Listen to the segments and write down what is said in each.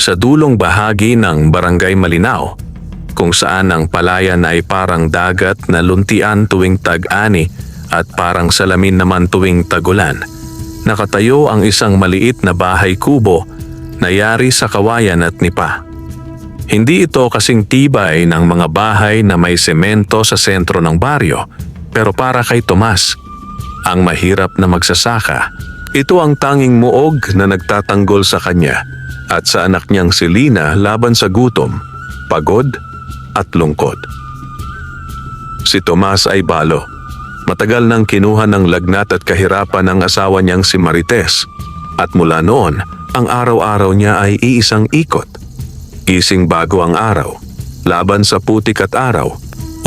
sa dulong bahagi ng Barangay Malinaw, kung saan ang palayan ay parang dagat na luntian tuwing tag-ani at parang salamin naman tuwing tagulan. Nakatayo ang isang maliit na bahay kubo na yari sa kawayan at nipa. Hindi ito kasing tibay ng mga bahay na may semento sa sentro ng baryo, pero para kay Tomas, ang mahirap na magsasaka, ito ang tanging muog na nagtatanggol sa kanya at sa anak niyang si Lina laban sa gutom, pagod at lungkot. Si Tomas ay balo. Matagal nang kinuha ng lagnat at kahirapan ng asawa niyang si Marites, at mula noon, ang araw-araw niya ay iisang ikot. Gising bago ang araw, laban sa putik at araw,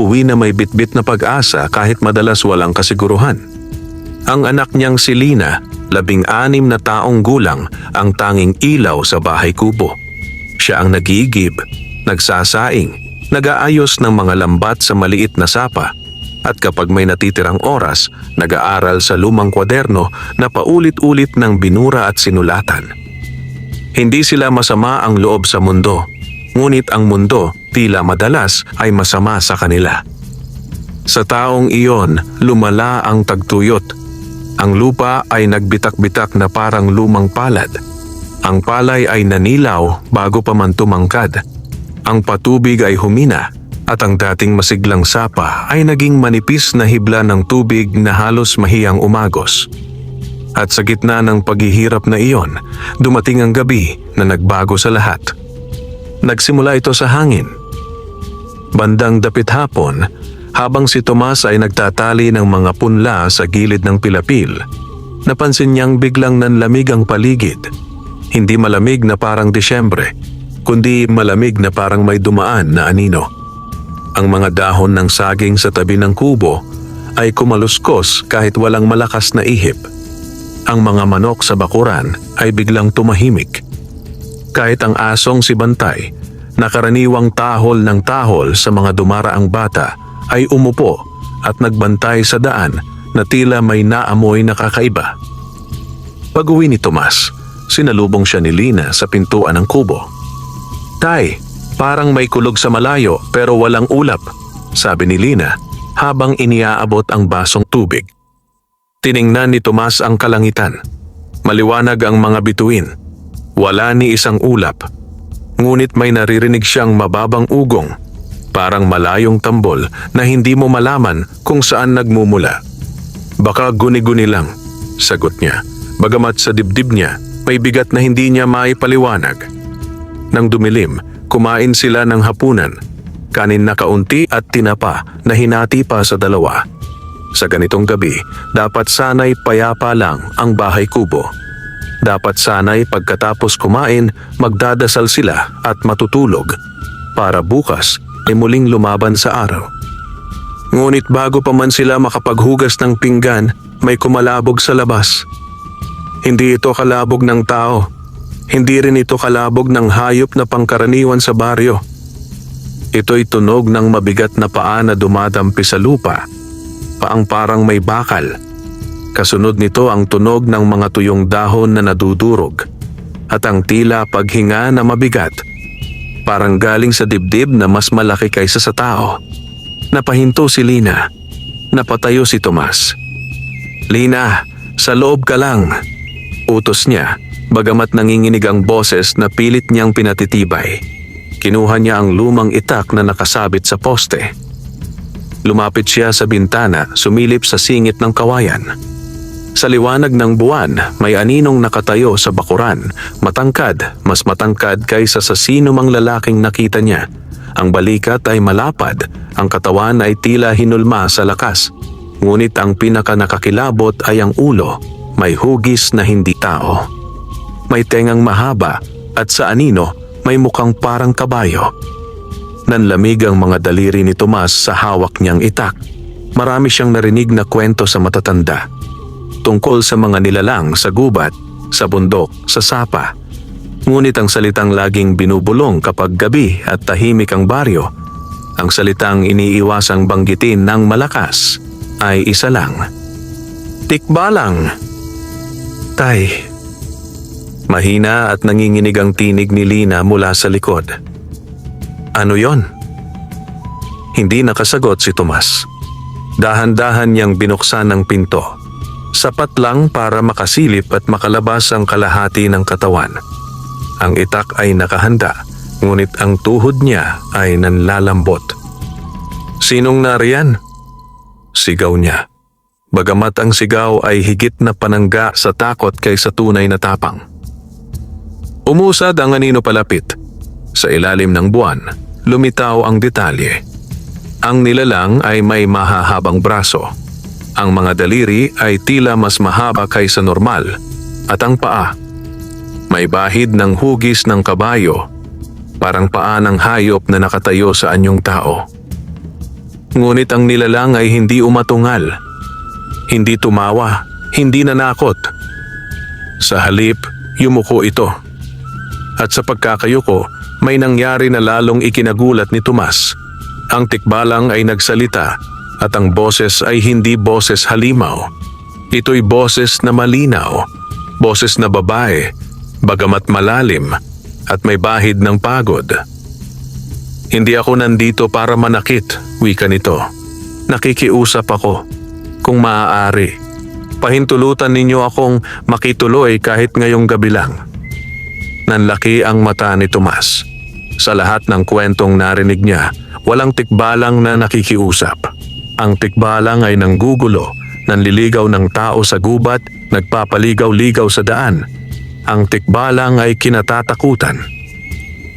uwi na may bitbit na pag-asa kahit madalas walang kasiguruhan. Ang anak niyang si Lina, 16 na taong gulang, ang tanging ilaw sa bahay kubo. Siya ang nagigib, nagsasaing, nag-aayos ng mga lambat sa maliit na sapa, at kapag may natitirang oras, nag-aaral sa lumang kwaderno na paulit-ulit ng binura at sinulatan. Hindi sila masama ang loob sa mundo, ngunit ang mundo tila madalas ay masama sa kanila. Sa taong iyon, lumala ang tagtuyot. Ang lupa ay nagbitak-bitak na parang lumang palad. Ang palay ay nanilaw bago pa man tumangkad. Ang patubig ay humina at ang dating masiglang sapa ay naging manipis na hibla ng tubig na halos mahiyang umagos. At sa gitna ng paghihirap na iyon, dumating ang gabi na nagbago sa lahat. Nagsimula ito sa hangin. Bandang dapit hapon, habang si Tomas ay nagtatali ng mga punla sa gilid ng pilapil, napansin niyang biglang nanlamig ang paligid. Hindi malamig na parang Disyembre, kundi malamig na parang may dumaan na anino. Ang mga dahon ng saging sa tabi ng kubo ay kumaluskos kahit walang malakas na ihip. Ang mga manok sa bakuran ay biglang tumahimik. Kahit ang asong si Bantay, na karaniwang tahol ng tahol sa mga dumaraang bata, ay umupo at nagbantay sa daan na tila may naamoy na kakaiba. Pag-uwi ni Tomas, sinalubong siya ni Lina sa pintuan ng kubo. "Tay, parang may kulog sa malayo pero walang ulap," sabi ni Lina habang iniaabot ang basong tubig. Tiningnan ni Tomas ang kalangitan. Maliwanag ang mga bituin. Wala ni isang ulap. Ngunit may naririnig siyang mababang ugong, parang malayong tambol na hindi mo malaman kung saan nagmumula. "Baka guni-guni lang," sagot niya, bagamat sa dibdib niya may bigat na hindi niya maipaliwanag. Nang dumilim, kumain sila ng hapunan, kanin na kaunti at tinapa na hinati pa sa dalawa. Sa ganitong gabi, dapat sana'y payapa lang ang bahay kubo. Dapat sana'y pagkatapos kumain, magdadasal sila at matutulog para bukas ay muling lumaban sa araw. Ngunit bago pa man sila makapaghugas ng pinggan, may kumalabog sa labas. Hindi ito kalabog ng tao. Hindi rin ito kalabog ng hayop na pangkaraniwan sa baryo. Ito'y tunog ng mabigat na paa na dumadampi sa lupa, paang parang may bakal. Kasunod nito ang tunog ng mga tuyong dahon na nadudurog at ang tila paghinga na mabigat, parang galing sa dibdib na mas malaki kaysa sa tao. Napahinto si Lina. Napatayo si Tomas. "Lina, sa loob ka lang," utos niya, bagamat nanginginig ang boses na pilit niyang pinatitibay. Kinuha niya ang lumang itak na nakasabit sa poste. Lumapit siya sa bintana, sumilip sa singit ng kawayan. Sa liwanag ng buwan, may aninong nakatayo sa bakuran, matangkad, mas matangkad kaysa sa sino mang lalaking nakita niya. Ang balikat ay malapad, ang katawan ay tila hinulma sa lakas. Ngunit ang pinaka nakakilabot ay ang ulo, may hugis na hindi tao. May tengang mahaba at sa anino may mukhang parang kabayo. Nanlamig ang mga daliri ni Tomas sa hawak niyang itak. Marami siyang narinig na kwento sa matatanda. Tungkol sa mga nilalang sa gubat, sa bundok, sa sapa. Ngunit ang salitang laging binubulong kapag gabi at tahimik ang baryo, ang salitang iniiwasang banggitin ng malakas, ay isa lang. "Tikbalang." "Tay, Mahina at nanginginig ang tinig ni Lina mula sa likod. Ano yon? Hindi nakasagot si Tomas. Dahan-dahan niyang binuksan ang pinto. Sapat lang para makasilip at makalabas ang kalahati ng katawan. Ang itak ay nakahanda, ngunit ang tuhod niya ay nanlalambot. Sinong nariyan? Sigaw niya. Bagamat ang sigaw ay higit na panangga sa takot kaysa tunay na tapang. Umusad ang anino palapit. Sa ilalim ng buwan, lumitaw ang detalye. Ang nilalang ay may mahahabang braso. Ang mga daliri ay tila mas mahaba kaysa normal. At ang paa, may bahid ng hugis ng kabayo, parang paa ng hayop na nakatayo sa anyong tao. Ngunit ang nilalang ay hindi umatungal. Hindi tumawa, hindi nanakot. Sa halip, yumuko ito. At sa pagkakayuko, may nangyari na lalong ikinagulat ni Tomas. Ang tikbalang ay nagsalita at ang boses ay hindi boses halimaw. Ito'y boses na malinaw, boses na babae, bagamat malalim at may bahid ng pagod. Hindi ako nandito para manakit, wika nito. Nakikiusap ako. Kung maaari, pahintulutan ninyo akong makituloy kahit ngayong gabi lang. Nanlaki ang mata ni Tomas. Sa lahat ng kwentong narinig niya, walang tikbalang na nakikiusap. Ang tikbalang ay nanggugulo, nanliligaw ng tao sa gubat, nagpapaligaw-ligaw sa daan. Ang tikbalang ay kinatatakutan.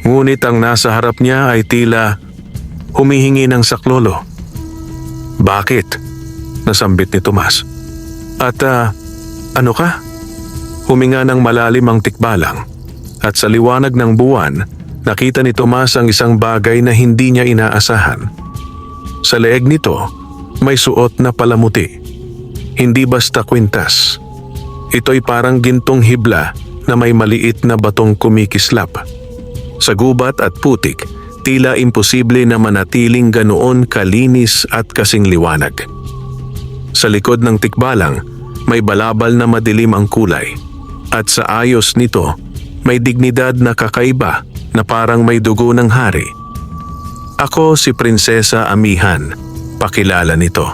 Ngunit ang nasa harap niya ay tila humihingi ng saklolo. Bakit? Nasambit ni Tomas. At ano ka? Huminga ng malalim ang tikbalang. At sa liwanag ng buwan, nakita ni Tomas ang isang bagay na hindi niya inaasahan. Sa leeg nito, may suot na palamuti. Hindi basta kwintas. Ito'y parang gintong hibla na may maliit na batong kumikislap. Sa gubat at putik, tila imposible na manatiling ganoon kalinis at kasing liwanag. Sa likod ng tikbalang, may balabal na madilim ang kulay. At sa ayos nito, may dignidad na kakaiba na parang may dugo ng hari. Ako si Prinsesa Amihan, pakilala nito.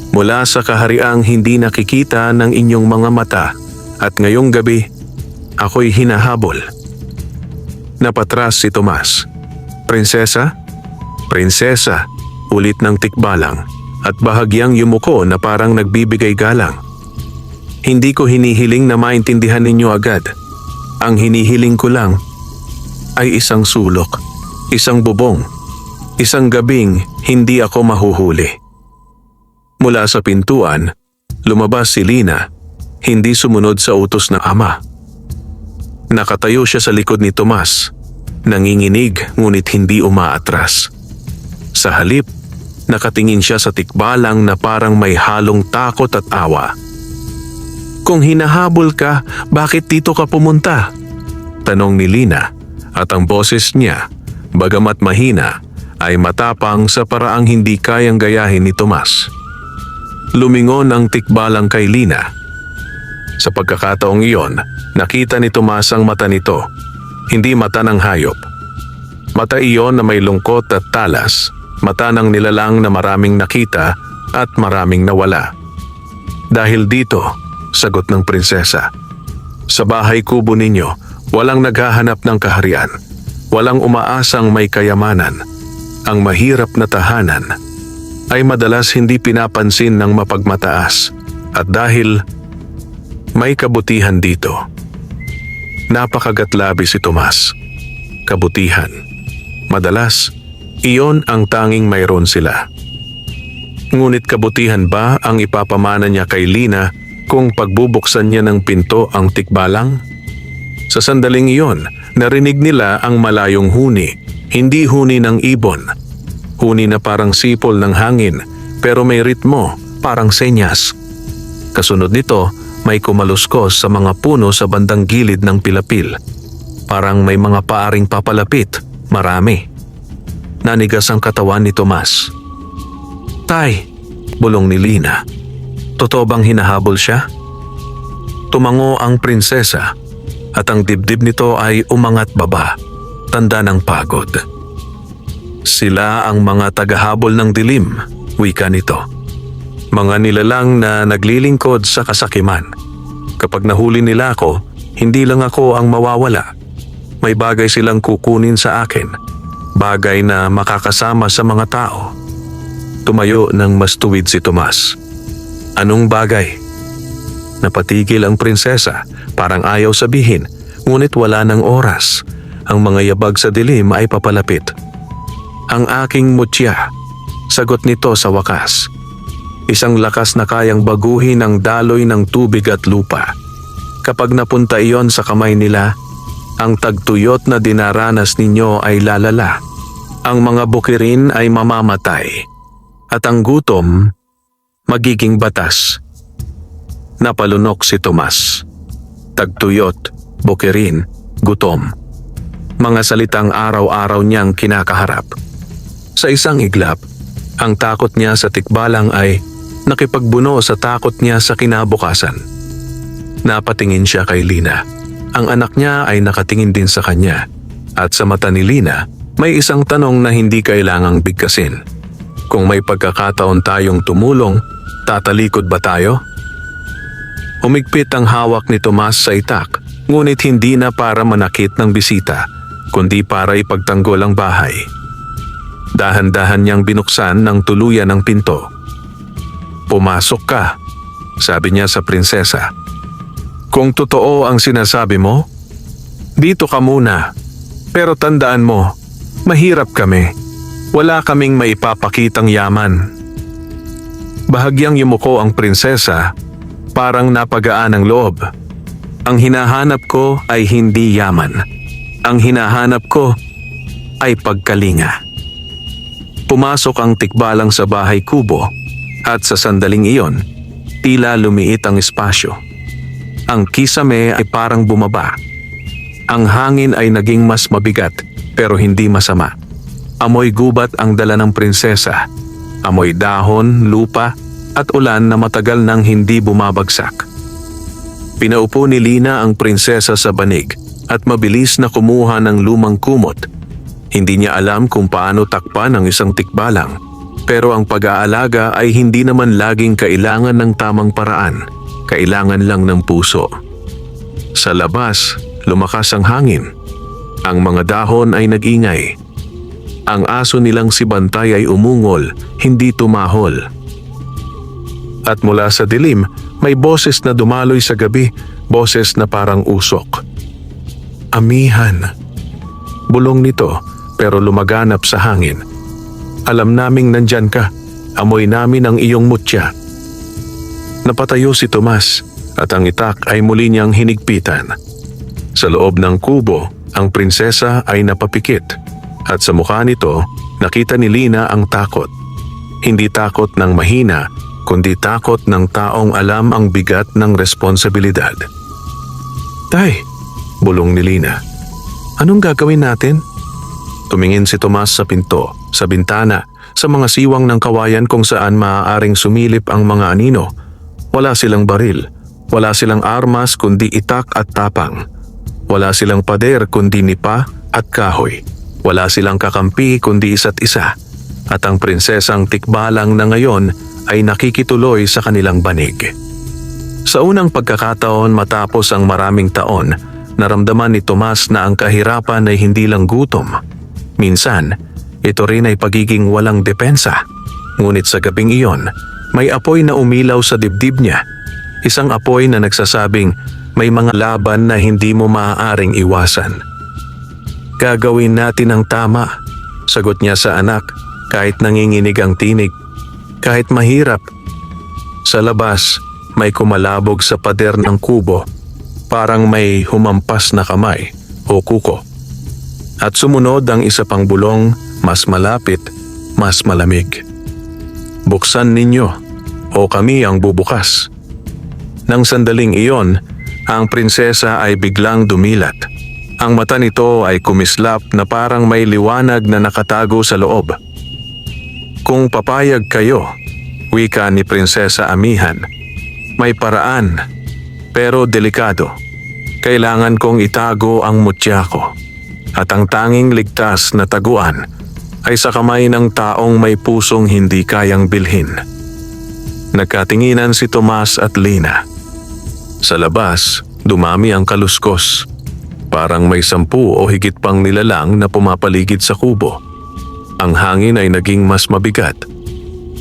Mula sa kahariang hindi nakikita ng inyong mga mata at ngayong gabi, ako'y hinahabol. Napatras si Tomas. Prinsesa? Prinsesa, ulit ng tikbalang at bahagyang yumuko na parang nagbibigay galang. Hindi ko hinihiling na maintindihan ninyo agad. Ang hinihiling ko lang ay isang sulok, isang bubong, isang gabing hindi ako mahuhuli. Mula sa pintuan, lumabas si Lina, hindi sumunod sa utos ng ama. Nakatayo siya sa likod ni Tomas, nanginginig ngunit hindi umaatras. Sa halip, nakatingin siya sa tikbalang na parang may halong takot at awa. Kung hinahabol ka, bakit dito ka pumunta? Tanong ni Lina at ang boses niya, bagamat mahina, ay matapang sa paraang hindi kayang gayahin ni Tomas. Lumingon ang tikbalang kay Lina. Sa pagkakataong iyon, nakita ni Tomas ang mata nito, hindi mata ng hayop. Mata iyon na may lungkot at talas, mata ng nilalang na maraming nakita at maraming nawala. Dahil dito, sagot ng prinsesa, sa bahay kubo ninyo, walang naghahanap ng kaharian, walang umaasang may kayamanan. Ang mahirap na tahanan ay madalas hindi pinapansin ng mapagmataas at dahil may kabutihan dito. Napakagatlabi si Tomas. Kabutihan. Madalas, iyon ang tanging mayroon sila. Ngunit kabutihan ba ang ipapamana niya kay Lina kung pagbubuksan niya ng pinto ang tikbalang? Sa sandaling iyon, narinig nila ang malayong huni, hindi huni ng ibon. Huni na parang sipol ng hangin, pero may ritmo, parang senyas. Kasunod nito, may kumaluskos sa mga puno sa bandang gilid ng pilapil. Parang may mga paaring papalapit, marami. Nanigas ang katawan ni Tomas. Tay, bulong ni Lina. Totoo bang hinahabol siya? Tumango ang prinsesa. at ang dibdib nito ay umangat baba, tanda ng pagod. Sila ang mga tagahabol ng dilim, wika nito. Mga nilalang na naglilingkod sa kasakiman. Kapag nahuli nila ako, hindi lang ako ang mawawala. May bagay silang kukunin sa akin, bagay na makakasama sa mga tao. Tumayo ng mas tuwid si Tomas. Anong bagay? Napatigil ang prinsesa, parang ayaw sabihin, ngunit wala ng oras. Ang mga yabag sa dilim ay papalapit. Ang aking mutya, sagot nito sa wakas. Isang lakas na kayang baguhin ang daloy ng tubig at lupa. Kapag napunta iyon sa kamay nila, ang tagtuyot na dinaranas ninyo ay lalala. Ang mga bukirin ay mamamatay. At ang gutom, magiging batas. Napalunok si Tomas. Tagtuyot, bukirin, gutom. Mga salitang araw-araw niyang kinakaharap. Sa isang iglap, ang takot niya sa tikbalang ay nakipagbuno sa takot niya sa kinabukasan. Napatingin siya kay Lina. Ang anak niya ay nakatingin din sa kanya. At sa mata ni Lina, may isang tanong na hindi kailangang bigkasin. Kung may pagkakataon tayong tumulong, tatalikod ba tayo? Humigpit ang hawak ni Tomas sa itak, ngunit hindi na para manakit ng bisita, kundi para ipagtanggol ang bahay. Dahan-dahan niyang binuksan ng tuluyan ang pinto. "Pumasok ka," sabi niya sa prinsesa. "Kung totoo ang sinasabi mo, dito ka muna. Pero tandaan mo, mahirap kami. Wala kaming maipapakitang yaman." Bahagyang yumuko ang prinsesa, parang napagaan ang loob. "Ang hinahanap ko ay hindi yaman. Ang hinahanap ko ay pagkalinga." Pumasok ang tikbalang sa bahay kubo at sa sandaling iyon, tila lumiit ang espasyo. Ang kisame ay parang bumaba. Ang hangin ay naging mas mabigat pero hindi masama. Amoy gubat ang dala ng prinsesa. Amoy dahon, lupa at ulan na matagal nang hindi bumabagsak. Pinaupo ni Lina ang prinsesa sa banig at mabilis na kumuha ng lumang kumot. Hindi niya alam kung paano takpan ang isang tikbalang, pero ang pag-aalaga ay hindi naman laging kailangan ng tamang paraan. Kailangan lang ng puso. Sa labas, lumakas ang hangin. Ang mga dahon ay nag-ingay. Ang aso nilang si Bantay ay umungol, hindi tumahol. At mula sa dilim, may boses na dumaloy sa gabi, boses na parang usok. "Amihan." Bulong nito, pero lumaganap sa hangin. "Alam naming nandyan ka, amoy namin ang iyong mutya." Napatayo si Tomas at ang itak ay muli niyang hinigpitan. Sa loob ng kubo, ang prinsesa ay napapikit. At sa mukha nito, nakita ni Lina ang takot. Hindi takot ng mahina, kundi takot ng taong alam ang bigat ng responsibilidad. "Tay," bulong ni Lina, "anong gagawin natin?" Tumingin si Tomas sa pinto, sa bintana, sa mga siwang ng kawayan kung saan maaaring sumilip ang mga anino. Wala silang baril, wala silang armas kundi itak at tapang. Wala silang pader kundi nipa at kahoy. Wala silang kakampi kundi isa't isa. At ang prinsesang tikbalang na ngayon ay nakikituloy sa kanilang banig. Sa unang pagkakataon matapos ang maraming taon, naramdaman ni Tomas na ang kahirapan ay hindi lang gutom. Minsan, ito rin ay pagiging walang depensa. Ngunit sa gabing iyon, may apoy na umilaw sa dibdib niya. Isang apoy na nagsasabing may mga laban na hindi mo maaaring iwasan. "Gagawin natin ang tama," sagot niya sa anak kahit nanginginig ang tinig. Kahit mahirap. Sa labas, may kumalabog sa pader ng kubo. Parang may humampas na kamay o kuko. At sumunod ang isa pang bulong, mas malapit, mas malamig. "Buksan ninyo o kami ang bubukas." Nang sandaling iyon, ang prinsesa ay biglang dumilat. Ang mata nito ay kumislap na parang may liwanag na nakatago sa loob. "Kung papayag kayo," wika ni Prinsesa Amihan, "may paraan, pero delikado. Kailangan kong itago ang mutya ko. At ang tanging ligtas na taguan ay sa kamay ng taong may pusong hindi kayang bilhin. Nagkatinginan si Tomas at Lina. Sa labas, dumami ang kaluskos. Parang may 10 o higit pang nilalang na pumapaligid sa kubo. Ang hangin ay naging mas mabigat.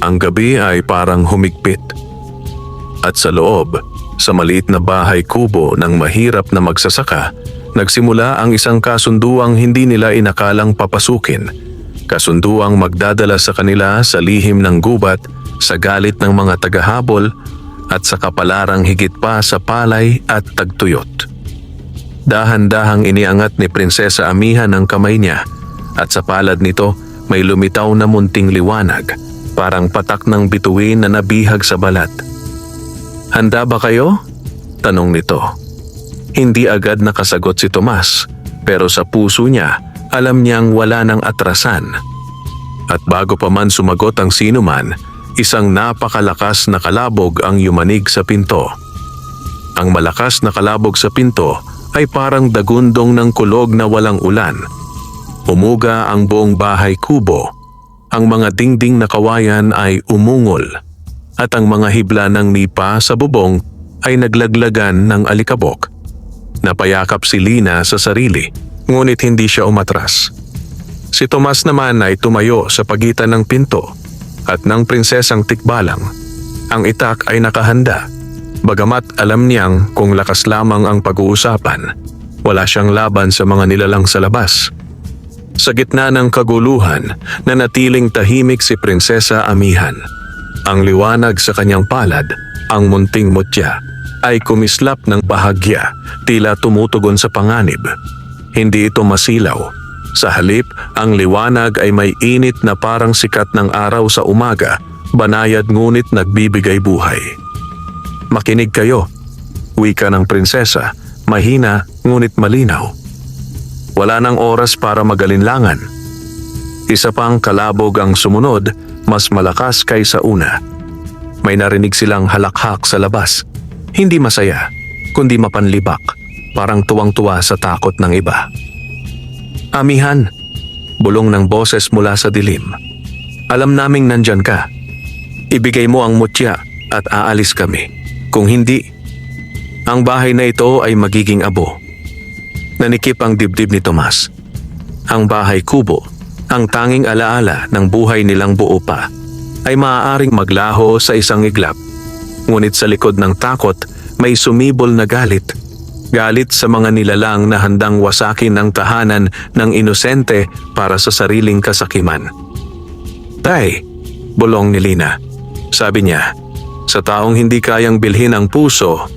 Ang gabi ay parang humigpit. At sa loob, sa maliit na bahay kubo ng mahirap na magsasaka, nagsimula ang isang kasunduang hindi nila inakalang papasukin. Kasunduang magdadala sa kanila sa lihim ng gubat, sa galit ng mga tagahabol, at sa kapalarang higit pa sa palay at tagtuyot. Dahan-dahang iniangat ni Prinsesa Amihan ang kamay niya at sa palad nito may lumitaw na munting liwanag, parang patak ng bituin na nabihag sa balat. "Handa ba kayo?" tanong nito. Hindi agad nakasagot si Tomas, pero sa puso niya alam niyang wala nang atrasan. At bago pa man sumagot ang sinuman, isang napakalakas na kalabog ang yumanig sa pinto. Ang malakas na kalabog sa pinto ay parang dagundong ng kulog na walang ulan. Umuga ang buong bahay kubo. Ang mga dingding na kawayan ay umungol at ang mga hibla ng nipa sa bubong ay naglaglagan ng alikabok. Napayakap si Lina sa sarili, ngunit hindi siya umatras. Si Tomas naman ay tumayo sa pagitan ng pinto at ng prinsesang tikbalang. Ang itak ay nakahanda. Bagamat alam niyang kung lakas lamang ang pag-uusapan, wala siyang laban sa mga nilalang sa labas. Sa gitna ng kaguluhan, nanatiling tahimik si Prinsesa Amihan. Ang liwanag sa kanyang palad, ang munting mutya, ay kumislap ng bahagya, tila tumutugon sa panganib. Hindi ito masilaw. Sa halip, ang liwanag ay may init na parang sikat ng araw sa umaga, banayad ngunit nagbibigay buhay. "Makinig kayo," wika ng prinsesa, mahina ngunit malinaw. Wala nang oras para magalinlangan. Isa pang kalabog ang sumunod, mas malakas kaysa una. May narinig silang halakhak sa labas. Hindi masaya, kundi mapanlibak, parang tuwang-tuwa sa takot ng iba. "Amihan," bulong ng boses mula sa dilim. "Alam naming nandyan ka. Ibigay mo ang mutya at aalis kami. Kung hindi, ang bahay na ito ay magiging abo." Nanikip ang dibdib ni Tomas. Ang bahay kubo, ang tanging alaala ng buhay nilang buo pa, ay maaaring maglaho sa isang iglap. Ngunit sa likod ng takot, may sumibol na galit. Galit sa mga nilalang na handang wasakin ang tahanan ng inosente para sa sariling kasakiman. "Tay," bulong ni Lina. Sabi niya, sa taong hindi kayang bilhin ang puso.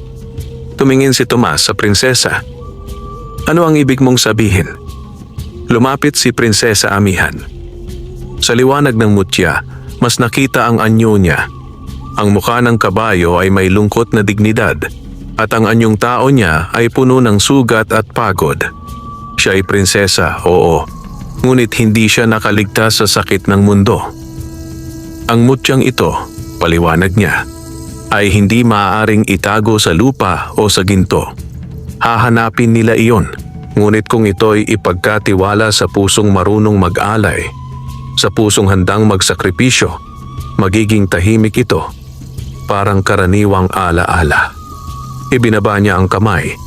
Tumingin si Tomas sa prinsesa. "Ano ang ibig mong sabihin?" Lumapit si Prinsesa Amihan. Sa liwanag ng mutya, mas nakita ang anyo niya. Ang mukha ng kabayo ay may lungkot na dignidad at ang anyong tao niya ay puno ng sugat at pagod. Siya ay prinsesa, oo, ngunit hindi siya nakaligtas sa sakit ng mundo. Ang mutyang ito, paliwanag niya, ay hindi maaaring itago sa lupa o sa ginto. Hahanapin nila iyon, ngunit kung ito'y ipagkatiwala sa pusong marunong mag-alay, sa pusong handang magsakripisyo, magiging tahimik ito, parang karaniwang alaala. Ibinaba niya ang kamay,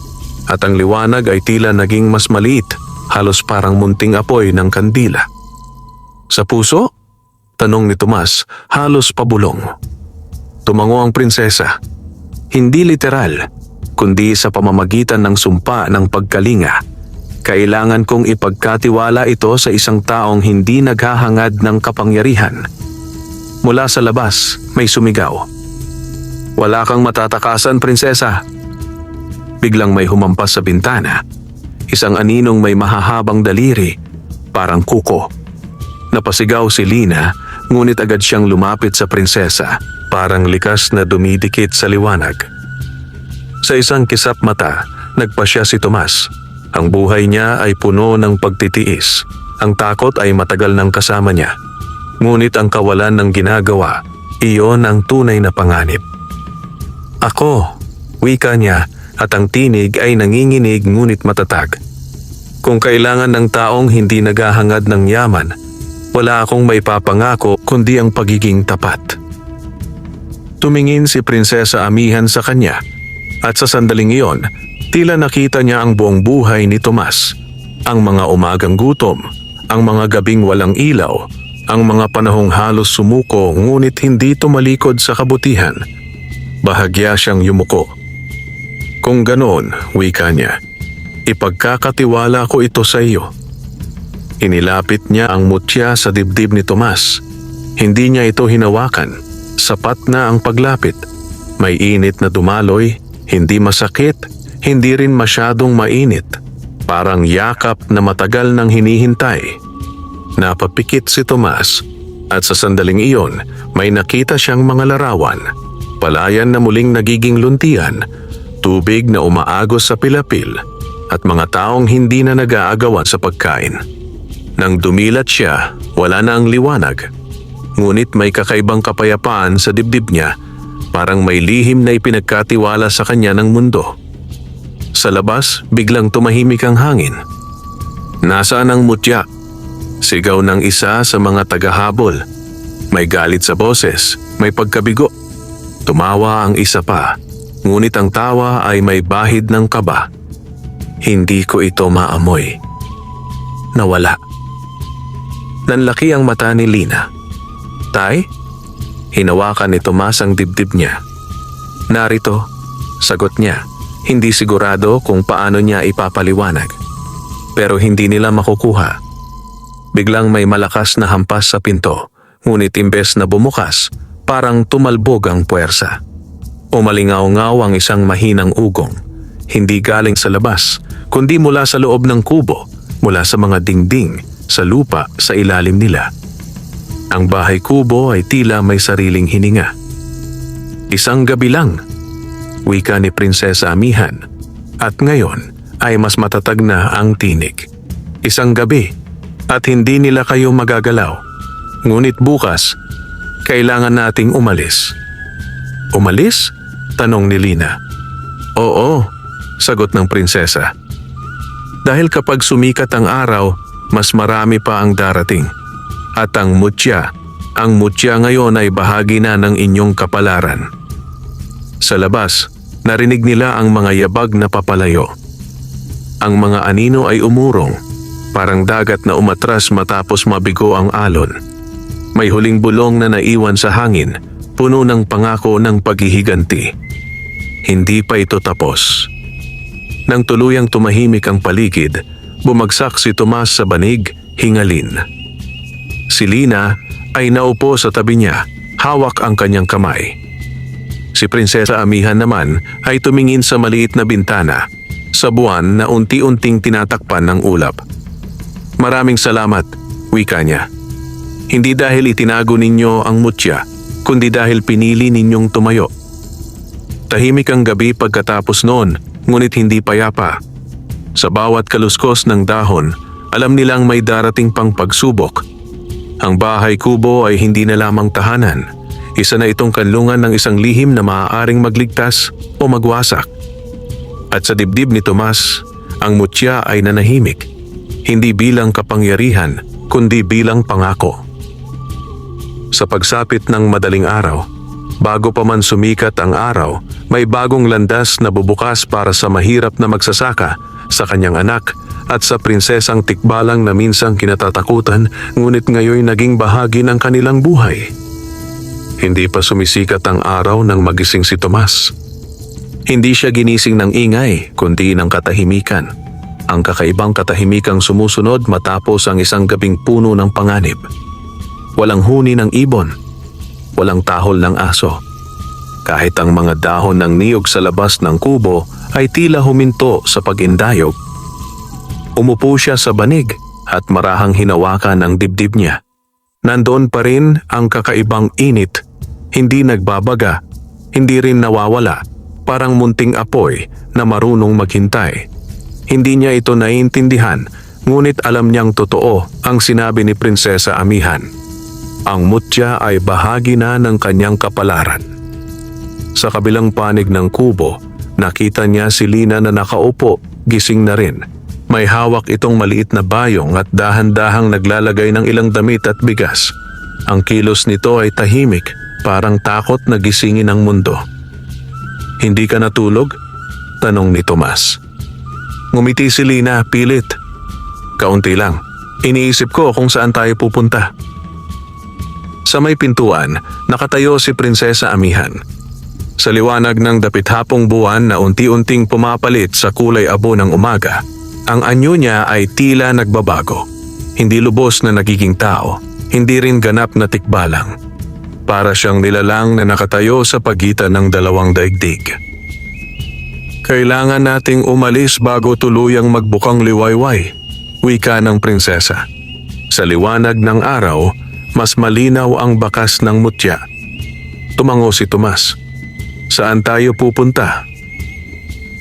at ang liwanag ay tila naging mas maliit, halos parang munting apoy ng kandila. "Sa puso?" tanong ni Tomas, halos pabulong. Tumango ang prinsesa. "Hindi literal, kundi sa pamamagitan ng sumpa ng pagkalinga. Kailangan kong ipagkatiwala ito sa isang taong hindi naghahangad ng kapangyarihan." Mula sa labas, may sumigaw. "Wala kang matatakasan, prinsesa." Biglang may humampas sa bintana. Isang aninong may mahahabang daliri, parang kuko. Napasigaw si Lina, ngunit agad siyang lumapit sa prinsesa, parang likas na dumidikit sa liwanag. Sa isang kisap mata, nagpasya si Tomas. Ang buhay niya ay puno ng pagtitiis. Ang takot ay matagal nang kasama niya. Ngunit ang kawalan ng ginagawa, iyon ang tunay na panganib. "Ako," wika niya at ang tinig ay nanginginig ngunit matatag. Kung kailangan ng taong hindi naghahangad ng yaman, wala akong may papangako kundi ang pagiging tapat. Tumingin si Prinsesa Amihan sa kanya at sa sandaling iyon, tila nakita niya ang buong buhay ni Tomas. Ang mga umagang gutom, ang mga gabing walang ilaw, ang mga panahong halos sumuko ngunit hindi tumalikod sa kabutihan. Bahagya siyang yumuko. Kung ganoon, wika niya, ipagkakatiwala ko ito sa iyo. Inilapit niya ang mutya sa dibdib ni Tomas. Hindi niya ito hinawakan. Sapat na ang paglapit. May init na dumaloy, hindi masakit, hindi rin masyadong mainit. Parang yakap na matagal nang hinihintay. Napapikit si Tomas at sa sandaling iyon may nakita siyang mga larawan. Palayan na muling nagiging luntian, tubig na umaagos sa pilapil at mga taong hindi na nag-aagawan sa pagkain. Nang dumilat siya, wala na ang liwanag. Ngunit may kakaibang kapayapaan sa dibdib niya, parang may lihim na ipinagkatiwala sa kanya ng mundo. Sa labas, biglang tumahimik ang hangin. Nasaan ang mutya? Sigaw ng isa sa mga tagahabol. May galit sa boses, may pagkabigo. Tumawa ang isa pa, ngunit ang tawa ay may bahid ng kaba. Hindi ko ito maamoy. Nawala. Nanlaki ang mata ni Lina. Tay? Hinawakan ni Tomas ang dibdib niya. Narito, sagot niya. Hindi sigurado kung paano niya ipapaliwanag. Pero hindi nila makukuha. Biglang may malakas na hampas sa pinto, ngunit imbes na bumukas, parang tumalbog ang puwersa. Umalingaw-ngaw ang isang mahinang ugong. Hindi galing sa labas, kundi mula sa loob ng kubo, mula sa mga dingding, sa lupa sa ilalim nila. Ang bahay kubo ay tila may sariling hininga. Isang gabi lang, wika ni Prinsesa Amihan, at ngayon ay mas matatag na ang tinig. Isang gabi at hindi nila kayo magagalaw. Ngunit bukas, kailangan nating umalis. Umalis? Tanong ni Lina. Oo, sagot ng prinsesa. Dahil kapag sumikat ang araw, mas marami pa ang darating. At ang mutya ngayon ay bahagi na ng inyong kapalaran. Sa labas, narinig nila ang mga yabag na papalayo. Ang mga anino ay umurong, parang dagat na umatras matapos mabigo ang alon. May huling bulong na naiwan sa hangin, puno ng pangako ng paghihiganti. Hindi pa ito tapos. Nang tuluyang tumahimik ang paligid, bumagsak si Tomas sa banig, hingalin. Si Lina ay naupo sa tabi niya, hawak ang kanyang kamay. Si Prinsesa Amihan naman ay tumingin sa maliit na bintana, sa buwan na unti-unting tinatakpan ng ulap. Maraming salamat, wika niya. Hindi dahil itinago ninyo ang mutya, kundi dahil pinili ninyong tumayo. Tahimik ang gabi pagkatapos noon, ngunit hindi payapa. Sa bawat kaluskos ng dahon, alam nilang may darating pang pagsubok. Ang bahay kubo ay hindi na lamang tahanan. Isa na itong kanlungan ng isang lihim na maaaring magligtas o magwasak. At sa dibdib ni Tomas, ang mutya ay nanahimik. Hindi bilang kapangyarihan, kundi bilang pangako. Sa pagsapit ng madaling araw, bago pa man sumikat ang araw, may bagong landas na bubukas para sa mahirap na magsasaka, sa kanyang anak at sa prinsesang tikbalang na minsang kinatatakutan ngunit ngayon naging bahagi ng kanilang buhay. Hindi pa sumisikat ang araw nang magising si Tomas. Hindi siya ginising ng ingay kundi ng katahimikan. Ang kakaibang katahimikang sumusunod matapos ang isang gabing puno ng panganib. Walang huni ng ibon, walang tahol ng aso. Kahit ang mga dahon ng niyog sa labas ng kubo ay tila huminto sa pag-indayog. Umupo siya sa banig at marahang hinawakan ang dibdib niya. Nandoon pa rin ang kakaibang init, hindi nagbabaga, hindi rin nawawala, parang munting apoy na marunong maghintay. Hindi niya ito naiintindihan, ngunit alam niyang totoo ang sinabi ni Prinsesa Amihan. Ang mutya ay bahagi na ng kanyang kapalaran. Sa kabilang panig ng kubo, Nakita niya si Lina na nakaupo, gising na rin. May hawak itong maliit na bayong at dahan-dahang naglalagay ng ilang damit at bigas. Ang kilos nito ay tahimik, parang takot na gisingin ang mundo. "Hindi ka natulog?" tanong ni Tomas. Ngumiti si Lina, pilit. "Kaunti lang. Iniisip ko kung saan tayo pupunta." Sa may pintuan, nakatayo si Prinsesa Amihan. Sa liwanag ng dapit-hapong buwan na unti-unting pumapalit sa kulay abo ng umaga, ang anyo niya ay tila nagbabago. Hindi lubos na nagiging tao, hindi rin ganap na tikbalang. Para siyang nilalang na nakatayo sa pagitan ng dalawang daigdig. "Kailangan nating umalis bago tuluyang magbukang liwayway," wika ng prinsesa. Sa liwanag ng araw, mas malinaw ang bakas ng mutya. Tumango si Tomas. "Saan tayo pupunta?"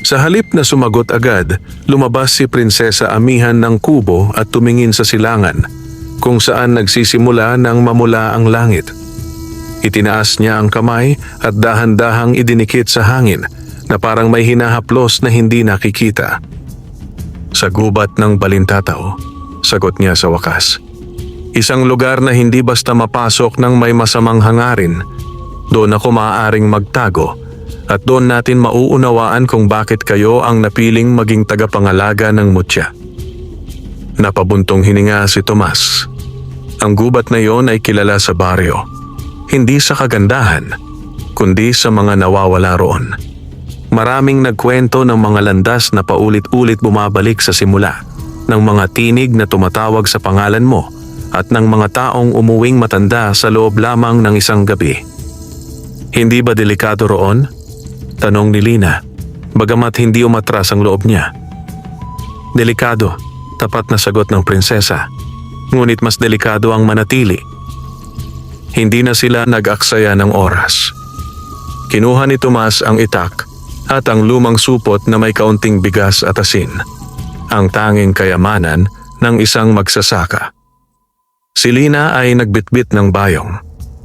Sa halip na sumagot agad, lumabas si Prinsesa Amihan ng kubo at tumingin sa silangan, kung saan nagsisimula ng mamula ang langit. Itinaas niya ang kamay at dahan-dahang idinikit sa hangin na parang may hinahaplos na hindi nakikita. "Sa gubat ng Balintataw," sagot niya sa wakas. "Isang lugar na hindi basta mapasok ng may masamang hangarin. Doon ako maaaring magtago at doon natin mauunawaan kung bakit kayo ang napiling maging tagapangalaga ng mutya." Napabuntong hininga si Tomas. Ang gubat na yon ay kilala sa baryo. Hindi sa kagandahan, kundi sa mga nawawala roon. Maraming nagkwento ng mga landas na paulit-ulit bumabalik sa simula, ng mga tinig na tumatawag sa pangalan mo, at ng mga taong umuwing matanda sa loob lamang ng isang gabi. "Hindi ba delikado roon?" tanong ni Lina, bagamat hindi umatras ang loob niya. "Delikado," tapat na sagot ng prinsesa. "Ngunit mas delikado ang manatili." Hindi na sila nag-aksaya ng oras. Kinuha ni Tomas ang itak at ang lumang supot na may kaunting bigas at asin, ang tanging kayamanan ng isang magsasaka. Si Lina ay nagbitbit ng bayong.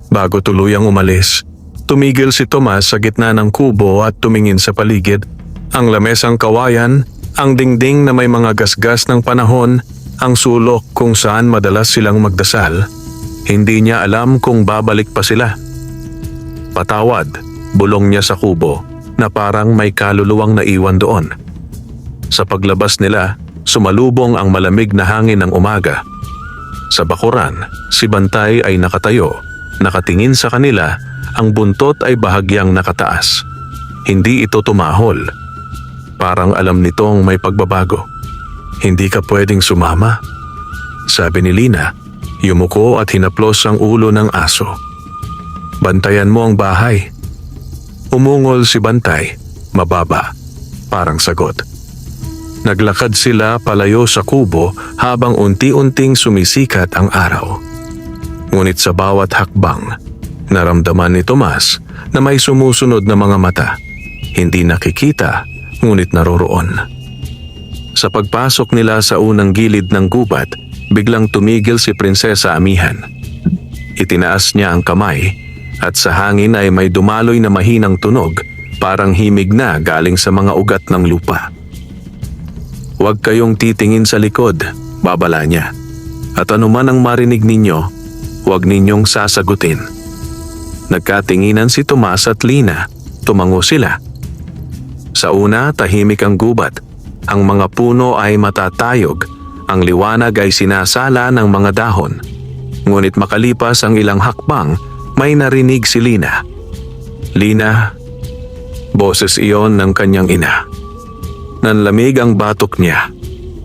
Bago tuluyang umalis, tumigil si Tomas sa gitna ng kubo at tumingin sa paligid. Ang lamesang kawayan, ang dingding na may mga gasgas ng panahon, ang sulok kung saan madalas silang magdasal. Hindi niya alam kung babalik pa sila. "Patawad," bulong niya sa kubo na parang may kaluluwang naiwan doon. Sa paglabas nila, sumalubong ang malamig na hangin ng umaga. Sa bakuran, si Bantay ay nakatayo, nakatingin sa kanila, ang buntot ay bahagyang nakataas. Hindi ito tumahol. Parang alam nitong may pagbabago. "Hindi ka pwedeng sumama?" sabi ni Lina, yumuko at hinaplos ang ulo ng aso. "Bantayan mo ang bahay." Umungol si Bantay, mababa, parang sagot. Naglakad sila palayo sa kubo habang unti-unting sumisikat ang araw. Ngunit sa bawat hakbang, naramdaman ni Tomas na may sumusunod na mga mata. Hindi nakikita, ngunit naroroon. Sa pagpasok nila sa unang gilid ng gubat, biglang tumigil si Prinsesa Amihan. Itinaas niya ang kamay at sa hangin ay may dumaloy na mahinang tunog, parang himig na galing sa mga ugat ng lupa. "Huwag kayong titingin sa likod," babala niya. "At anuman ang marinig ninyo, huwag ninyong sasagutin." Nagkatinginan si Tomas at Lina, tumango sila. Sa una, tahimik ang gubat. Ang mga puno ay matatayog, ang liwanag ay sinasala ng mga dahon. Ngunit makalipas ang ilang hakbang, may narinig si Lina. "Lina," boses iyon ng kanyang ina. Nanlamig ang batok niya.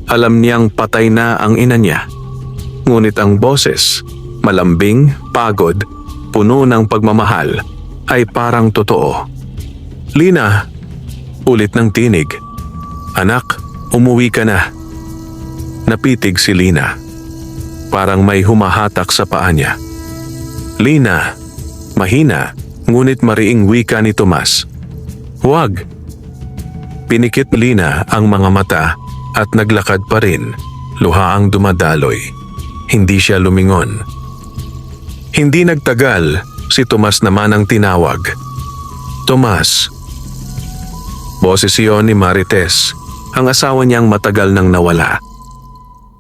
Alam niyang patay na ang ina niya. Ngunit ang boses, malambing, pagod, puno ng pagmamahal, ay parang totoo. "Lina," ulit ng tinig. "Anak, umuwi ka na." Napitig si Lina. Parang may humahatak sa paa niya. "Lina," mahina, ngunit mariing wika ni Tomas. "Huwag." Pinikit Lina ang mga mata at naglakad pa rin, luha ang dumadaloy. Hindi siya lumingon. Hindi nagtagal, si Tomas naman ang tinawag. "Tomas." Boses iyon ni Marites, ang asawa niyang matagal nang nawala.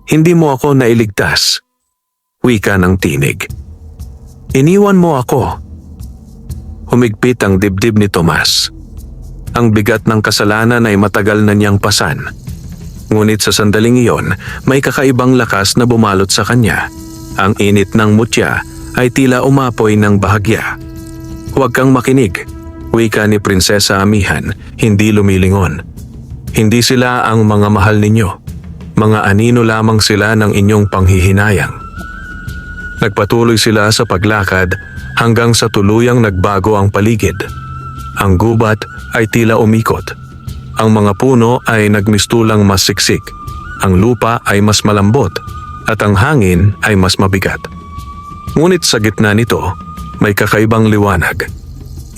Hindi mo ako nailigtas. Wika ng tinig. Iniwan mo ako. Humigpit ang dibdib ni Tomas. Ang bigat ng kasalanan ay matagal na niyang pasan. Ngunit sa sandaling iyon, may kakaibang lakas na bumalot sa kanya. Ang init ng mutya ay tila umapoy ng bahagya. Huwag kang makinig, wika ni Prinsesa Amihan, hindi lumilingon. Hindi sila ang mga mahal ninyo. Mga anino lamang sila ng inyong panghihinayang. Nagpatuloy sila sa paglakad hanggang sa tuluyang nagbago ang paligid. Ang gubat ay tila umikot. Ang mga puno ay nagmistulang mas siksik. Ang lupa ay mas malambot at ang hangin ay mas mabigat. Ngunit sa gitna nito, may kakaibang liwanag.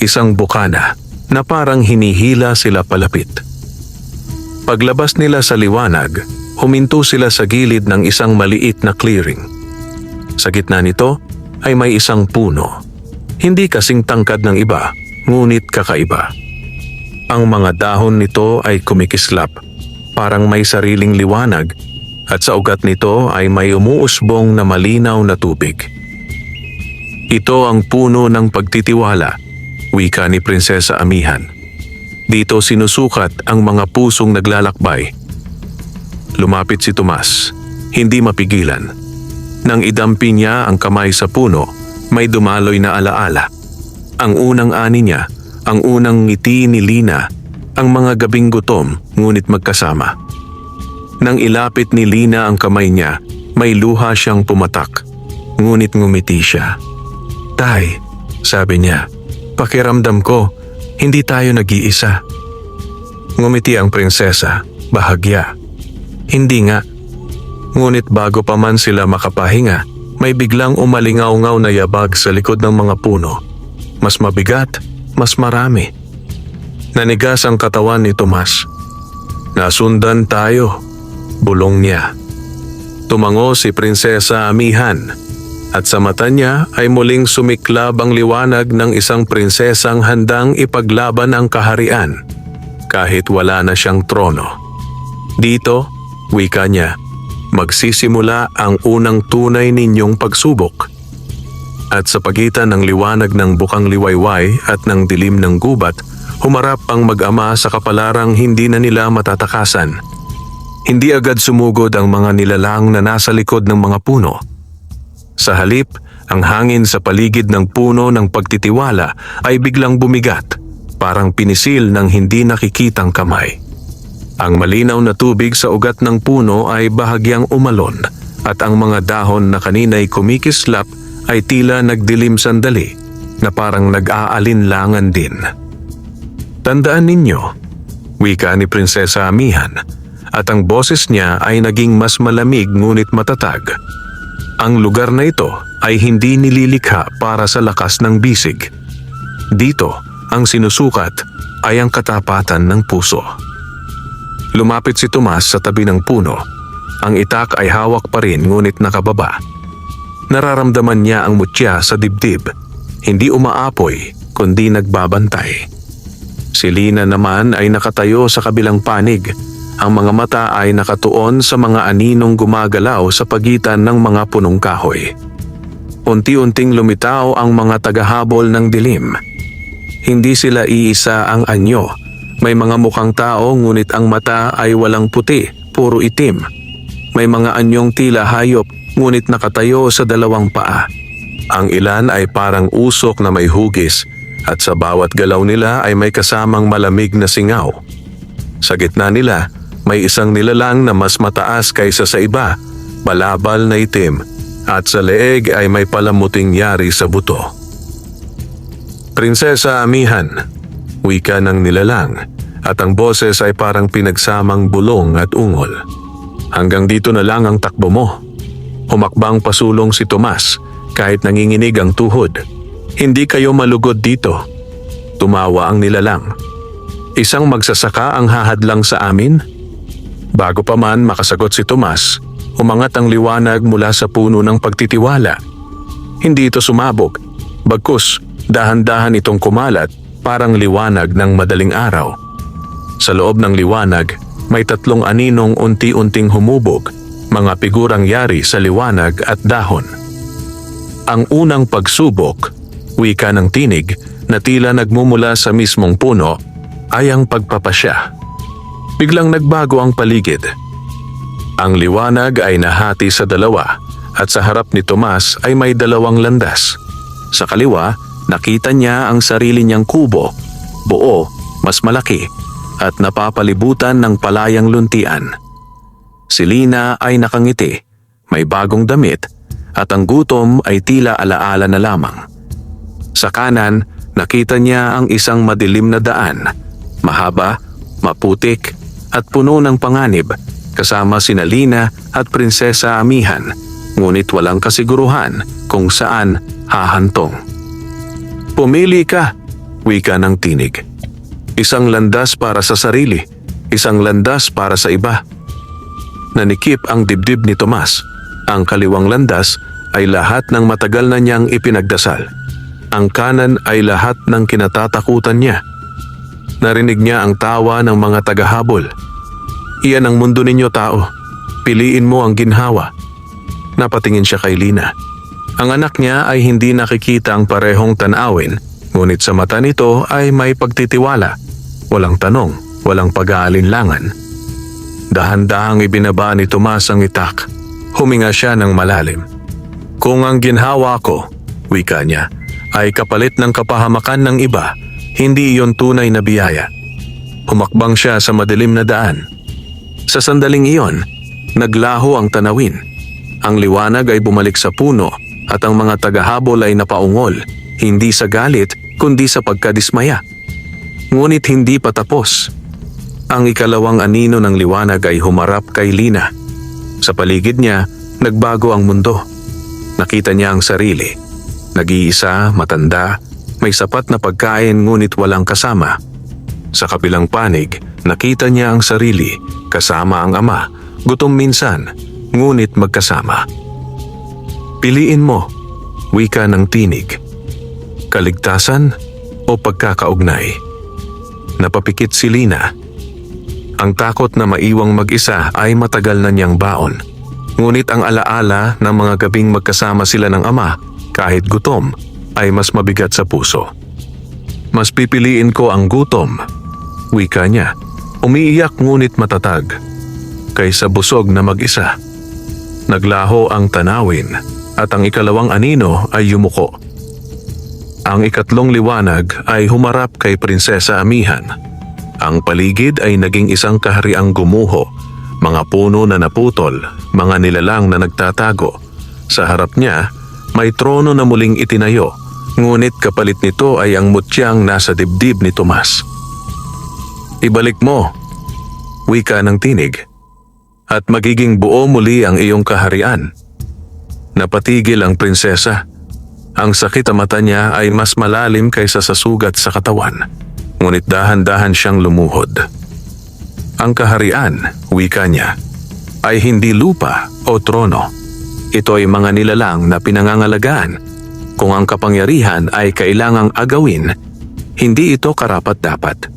Isang bukana na parang hinihila sila palapit. Paglabas nila sa liwanag, huminto sila sa gilid ng isang maliit na clearing. Sa gitna nito ay may isang puno. Hindi kasing tangkad ng iba, ngunit kakaiba. Ang mga dahon nito ay kumikislap, parang may sariling liwanag, at sa ugat nito ay may umuusbong na malinaw na tubig. Ito ang puno ng pagtitiwala, wika ni Prinsesa Amihan. Dito sinusukat ang mga pusong naglalakbay. Lumapit si Tomas, hindi mapigilan. Nang idampi niya ang kamay sa puno, may dumaloy na alaala. Ang unang ani niya, ang unang ngiti ni Lina, ang mga gabing gutom ngunit magkasama. Nang ilapit ni Lina ang kamay niya, may luha siyang pumatak, ngunit ngumiti siya. Tay, sabi niya, pakiramdam ko, hindi tayo nag-iisa. Ngumiti ang prinsesa, bahagya. Hindi nga. Ngunit bago pa man sila makapahinga, may biglang umalingaw-ngaw na yabag sa likod ng mga puno. Mas mabigat, mas marami. Nanigas ang katawan ni Tomas. Nasundan tayo, bulong niya. Tumango si Prinsesa Amihan at sa mata niya ay muling sumiklab ang liwanag ng isang prinsesang handang ipaglaban ang kaharian kahit wala na siyang trono. Dito, wika niya, magsisimula ang unang tunay ninyong pagsubok. At sa pagitan ng liwanag ng bukang liwayway at ng dilim ng gubat, humarap ang mag-ama sa kapalarang hindi na nila matatakasan. Hindi agad sumugod ang mga nilalang na nasa likod ng mga puno. Sa halip, ang hangin sa paligid ng puno ng pagtitiwala ay biglang bumigat, parang pinisil ng hindi nakikitang kamay. Ang malinaw na tubig sa ugat ng puno ay bahagyang umalon at ang mga dahon na kanina'y kumikislap ay tila nagdilim sandali na parang nag-aalinlangan din. Tandaan ninyo, wika ni Prinsesa Amihan, at ang boses niya ay naging mas malamig ngunit matatag. Ang lugar na ito ay hindi nililikha para sa lakas ng bisig. Dito, ang sinusukat ay ang katapatan ng puso. Lumapit si Tomas sa tabi ng puno. Ang itak ay hawak pa rin ngunit nakababa. Nararamdaman niya ang mutya sa dibdib. Hindi umaapoy, kundi nagbabantay. Si Lina naman ay nakatayo sa kabilang panig. Ang mga mata ay nakatuon sa mga aninong gumagalaw sa pagitan ng mga punong kahoy. Unti-unting lumitaw ang mga tagahabol ng dilim. Hindi sila iisa ang anyo. May mga mukhang tao ngunit ang mata ay walang puti, puro itim. May mga anyong tila hayop ngunit nakatayo sa dalawang paa. Ang ilan ay parang usok na may hugis at sa bawat galaw nila ay may kasamang malamig na singaw. Sa gitna nila, may isang nilalang na mas mataas kaysa sa iba, balabal na itim at sa leeg ay may palamuting yari sa buto. Prinsesa Amihan, wika ng nilalang at ang boses ay parang pinagsamang bulong at ungol. Hanggang dito na lang ang takbo mo. Humakbang pasulong si Tomas kahit nanginginig ang tuhod. Hindi kayo malugod dito. Tumawa ang nilalang. Isang magsasaka ang hahadlang sa amin? Bago pa man makasagot si Tomas, umangat ang liwanag mula sa puno ng pagtitiwala. Hindi ito sumabog, bagkus dahan-dahan itong kumalat parang liwanag ng madaling araw. Sa loob ng liwanag, may 3 aninong unti-unting humubog, mga figurang yari sa liwanag at dahon. Ang unang pagsubok, wika ng tinig na tila nagmumula sa mismong puno, ay ang pagpapasya. Biglang nagbago ang paligid. Ang liwanag ay nahati sa 2 at sa harap ni Tomas ay may 2 landas. Sa kaliwa, nakita niya ang sarili niyang kubo, buo, mas malaki, at napapalibutan ng palayang luntian. Si Lina ay nakangiti, may bagong damit, at ang gutom ay tila alaala na lamang. Sa kanan, nakita niya ang isang madilim na daan, mahaba, maputik, at puno ng panganib, kasama sina Lina at Prinsesa Amihan, ngunit walang kasiguruhan kung saan hahantong. Pumili ka, wika ng tinig. Isang landas para sa sarili, isang landas para sa iba. Nanikip ang dibdib ni Tomas. Ang kaliwang landas ay lahat ng matagal na niyang ipinagdasal. Ang kanan ay lahat ng kinatatakutan niya. Narinig niya ang tawa ng mga tagahabol. Iyan ang mundo ninyo, tao. Piliin mo ang ginhawa. Napatingin siya kay Lina. Ang anak niya ay hindi nakikita ang parehong tanawin, ngunit sa mata nito ay may pagtitiwala. Walang tanong, walang pag-aalinlangan. Dahan-dahang ibinaba ni Tomas ang itak. Huminga siya ng malalim. Kung ang ginhawa ko, wika niya, ay kapalit ng kapahamakan ng iba, hindi iyon tunay na biyaya. Humakbang siya sa madilim na daan. Sa sandaling iyon, naglaho ang tanawin. Ang liwanag ay bumalik sa puno at ang mga tagahabol ay napaungol, hindi sa galit kundi sa pagkadismaya. Ngunit hindi pa tapos. Ang ikalawang anino ng liwanag ay humarap kay Lina. Sa paligid niya, nagbago ang mundo. Nakita niya ang sarili. Nag-iisa, matanda, may sapat na pagkain ngunit walang kasama. Sa kabilang panig, nakita niya ang sarili, kasama ang ama, gutom minsan, ngunit magkasama. Piliin mo, wika ng tinig. Kaligtasan o pagkakaugnay? Napapikit si Lina. Ang takot na maiwang mag-isa ay matagal na niyang baon. Ngunit ang alaala ng mga gabing magkasama sila ng ama, kahit gutom, ay mas mabigat sa puso. Mas pipiliin ko ang gutom, wika niya, umiiyak ngunit matatag, kaysa busog na mag-isa. Naglaho ang tanawin at ang ikalawang anino ay yumuko. Ang ikatlong liwanag ay humarap kay Prinsesa Amihan. Ang paligid ay naging isang kahariang gumuho, mga puno na naputol, mga nilalang na nagtatago. Sa harap niya, may trono na muling itinayo, ngunit kapalit nito ay ang mutyang nasa dibdib ni Tomas. Ibalik mo, wika ng tinig, at magiging buo muli ang iyong kaharian. Napatigil ang prinsesa. Ang sakit sa mata niya ay mas malalim kaysa sa sugat sa katawan, ngunit dahan-dahan siyang lumuhod. Ang kaharian, wika niya, ay hindi lupa o trono. Ito ay mga nilalang na pinangangalagaan. Kung ang kapangyarihan ay kailangang agawin, hindi ito karapat-dapat.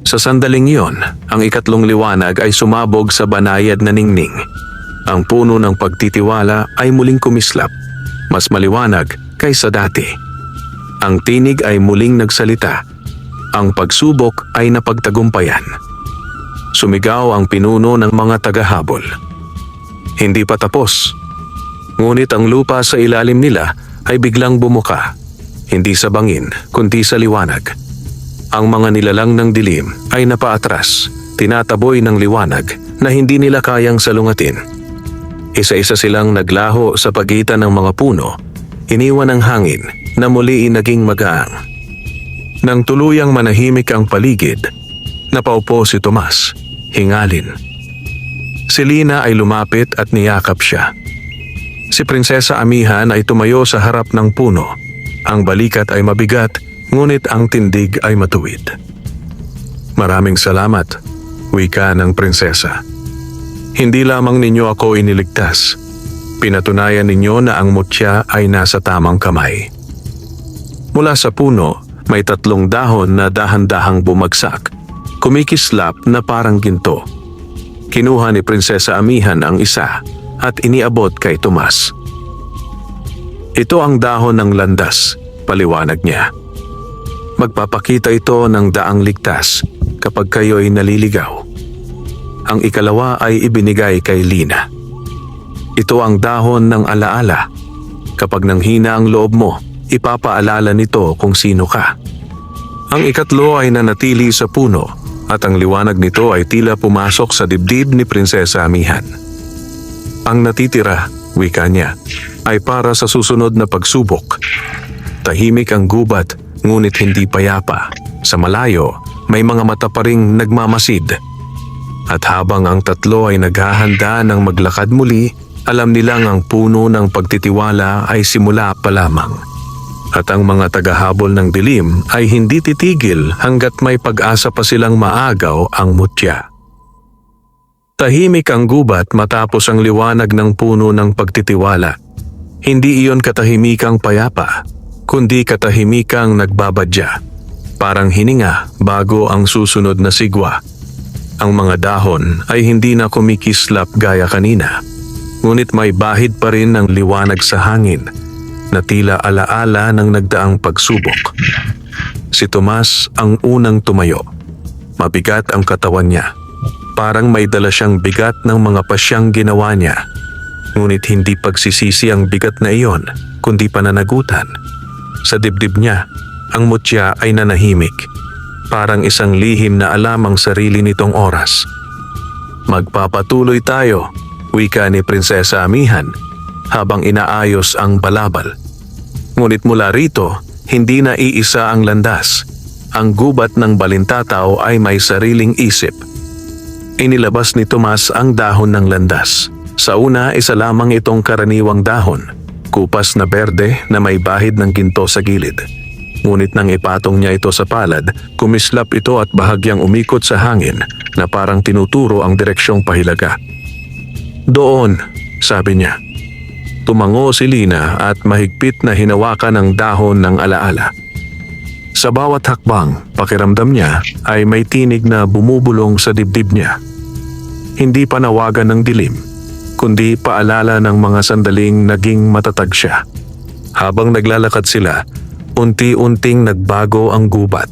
Sa sandaling iyon, ang ikatlong liwanag ay sumabog sa banayad na ningning. Ang puno ng pagtitiwala ay muling kumislap, mas maliwanag kaysa dati. Ang tinig ay muling nagsalita. Ang pagsubok ay napagtagumpayan. Sumigaw ang pinuno ng mga tagahabol. Hindi pa tapos. Ngunit ang lupa sa ilalim nila ay biglang bumuka. Hindi sa bangin, kundi sa liwanag. Ang mga nilalang ng dilim ay napaatras, tinataboy ng liwanag na hindi nila kayang salungatin. Isa-isa silang naglaho sa pagitan ng mga puno, iniwan ng hangin na muli naging magaang. Nang tuluyang manahimik ang paligid, napaupo si Tomas, hingalin. Si Lina ay lumapit at niyakap siya. Si Prinsesa Amihan ay tumayo sa harap ng puno. Ang balikat ay mabigat, ngunit ang tindig ay matuwid. Maraming salamat, wika ng prinsesa. Hindi lamang ninyo ako iniligtas. Pinatunayan ninyo na ang mutya ay nasa tamang kamay. Mula sa puno, may 3 dahon na dahan-dahang bumagsak. kumikislap na parang ginto. Kinuha ni Prinsesa Amihan ang isa at iniabot kay Tomas. Ito ang dahon ng landas, paliwanag niya. Magpapakita ito ng daang ligtas kapag kayo'y naliligaw. Ang ikalawa ay ibinigay kay Lina. Ito ang dahon ng alaala. Kapag nanghina ang loob mo, ipapaalala nito kung sino ka. Ang ikatlo ay nanatili sa puno at ang liwanag nito ay tila pumasok sa dibdib ni Prinsesa Amihan. Ang natitira, wika niya, ay para sa susunod na pagsubok. Tahimik ang gubat, ngunit hindi payapa. Sa malayo, may mga mata pa ring nagmamasid. At habang ang tatlo ay naghahanda ng maglakad muli, alam nilang ang puno ng pagtitiwala ay simula pa lamang. At ang mga tagahabol ng dilim ay hindi titigil hanggat may pag-asa pa silang maagaw ang mutya. Tahimik ang gubat matapos ang liwanag ng puno ng pagtitiwala. Hindi iyon katahimikang payapa, kundi katahimikang nagbabadya. Parang hininga bago ang susunod na sigwa. Ang mga dahon ay hindi na kumikislap gaya kanina, ngunit may bahid pa rin ng liwanag sa hangin na tila alaala ng nagdaang pagsubok. Si Tomas ang unang tumayo. Mabigat ang katawan niya. Parang may dala siyang bigat ng mga pasyang ginawa niya. Ngunit hindi pagsisisi ang bigat na iyon, kundi pananagutan. Sa dibdib niya, ang mutya ay nanahimik. Parang isang lihim na alam ang sarili nitong oras. Magpapatuloy tayo, wika ni Prinsesa Amihan habang inaayos ang balabal. Ngunit mula rito, hindi na iisa ang landas. Ang gubat ng balintataw ay may sariling isip. Inilabas ni Tomas ang dahon ng landas. Sa una, isa lamang itong karaniwang dahon, kupas na berde na may bahid ng ginto sa gilid. Ngunit nang ipatong niya ito sa palad, kumislap ito at bahagyang umikot sa hangin na parang tinuturo ang direksyong pahilaga. Doon, sabi niya. Tumango si Lina at mahigpit na hinawakan ang dahon ng alaala. Sa bawat hakbang, pakiramdam niya ay may tinig na bumubulong sa dibdib niya. Hindi panawagan ng dilim, kundi paalala ng mga sandaling naging matatag siya. Habang naglalakad sila, unti-unting nagbago ang gubat.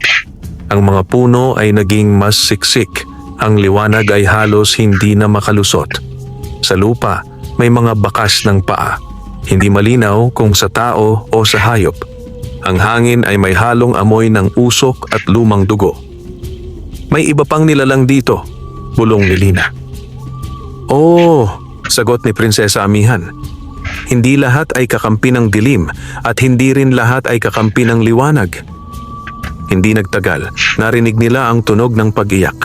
Ang mga puno ay naging mas siksik, ang liwanag ay halos hindi na makalusot. Sa lupa, may mga bakas ng paa. Hindi malinaw kung sa tao o sa hayop. Ang hangin ay may halong amoy ng usok at lumang dugo. May iba pang nilalang dito, bulong ni Lina. Oh, sagot ni Prinsesa Amihan. Hindi lahat ay kakampi ng dilim at hindi rin lahat ay kakampi ng liwanag. Hindi nagtagal, narinig nila ang tunog ng pag-iyak.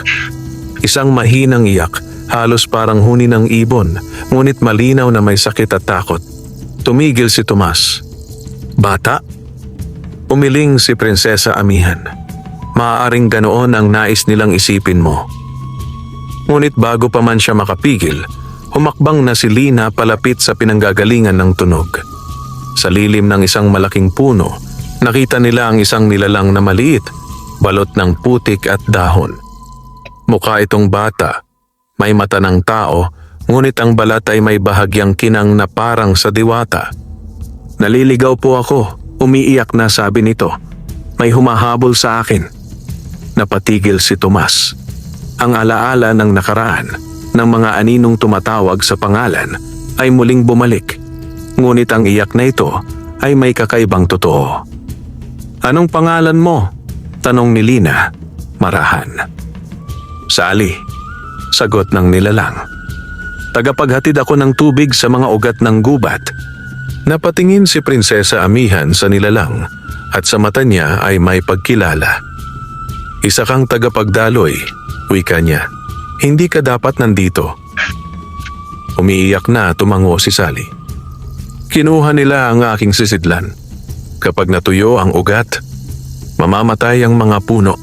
Isang mahinang iyak, halos parang huni ng ibon, ngunit malinaw na may sakit at takot. Tumigil si Tomas. Bata? Umiling si Prinsesa Amihan. Maaaring ganoon ang nais nilang isipin mo. Ngunit bago pa man siya makapigil, humakbang na si Lina palapit sa pinanggagalingan ng tunog. Sa lilim ng isang malaking puno, nakita nila ang isang nilalang na maliit, balot ng putik at dahon. Mukha itong bata, may mata ng tao, ngunit ang balat ay may bahagyang kinang na parang sa diwata. Naliligaw po ako, umiiyak na sabi nito. May humahabol sa akin. Napatigil si Tomas. Ang alaala ng nakaraan, ng mga aninong tumatawag sa pangalan, ay muling bumalik. Ngunit ang iyak na ito ay may kakaibang totoo. Anong pangalan mo? Tanong ni Lina, marahan. Sally, sagot ng nilalang. Tagapaghatid ako ng tubig sa mga ugat ng gubat. Napatingin si Prinsesa Amihan sa nilalang at sa mata niya ay may pagkilala. Isa kang tagapagdaloy, wika niya. Hindi ka dapat nandito. Umiiyak na tumango si Sally. Kinuha nila ang aking sisidlan. Kapag natuyo ang ugat, mamamatay ang mga puno.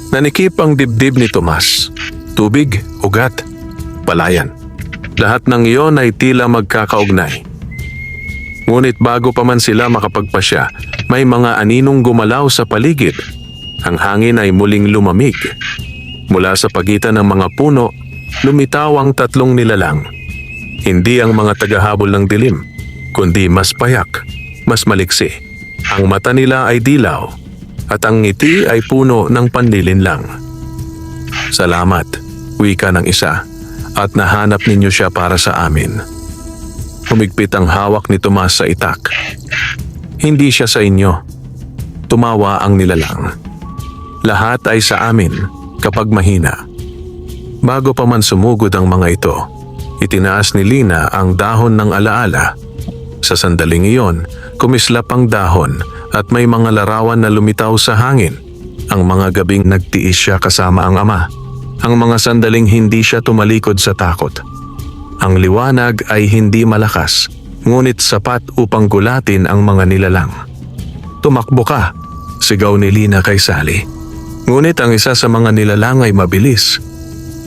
Nanikip ang dibdib ni Tomas. Tubig, ugat, palayan. Lahat ng iyon ay tila magkakaugnay. Ngunit bago pa man sila makapagpasya, may mga aninong gumalaw sa paligid. Ang hangin ay muling lumamig. Mula sa pagitan ng mga puno, lumitaw ang tatlong nilalang. Hindi ang mga tagahabol ng dilim, kundi mas payak, mas maliksi. Ang mata nila ay dilaw at ang ngiti ay puno ng panlilinlang. Salamat, wika ng isa, at nahanap ninyo siya para sa amin. Humigpit ang hawak ni Tomas sa itak. Hindi siya sa inyo. Tumawa ang nilalang. Lahat ay sa amin kapag mahina. Bago pa man sumugod ang mga ito, itinaas ni Lina ang dahon ng alaala. Sa sandaling iyon, kumislap ang dahon at may mga larawan na lumitaw sa hangin. Ang mga gabing nagtiis siya kasama ang ama. Ang mga sandaling hindi siya tumalikod sa takot. Ang liwanag ay hindi malakas, ngunit sapat upang gulatin ang mga nilalang. Tumakbo ka, sigaw ni Lina kay Sally. Ngunit ang isa sa mga nilalang ay mabilis.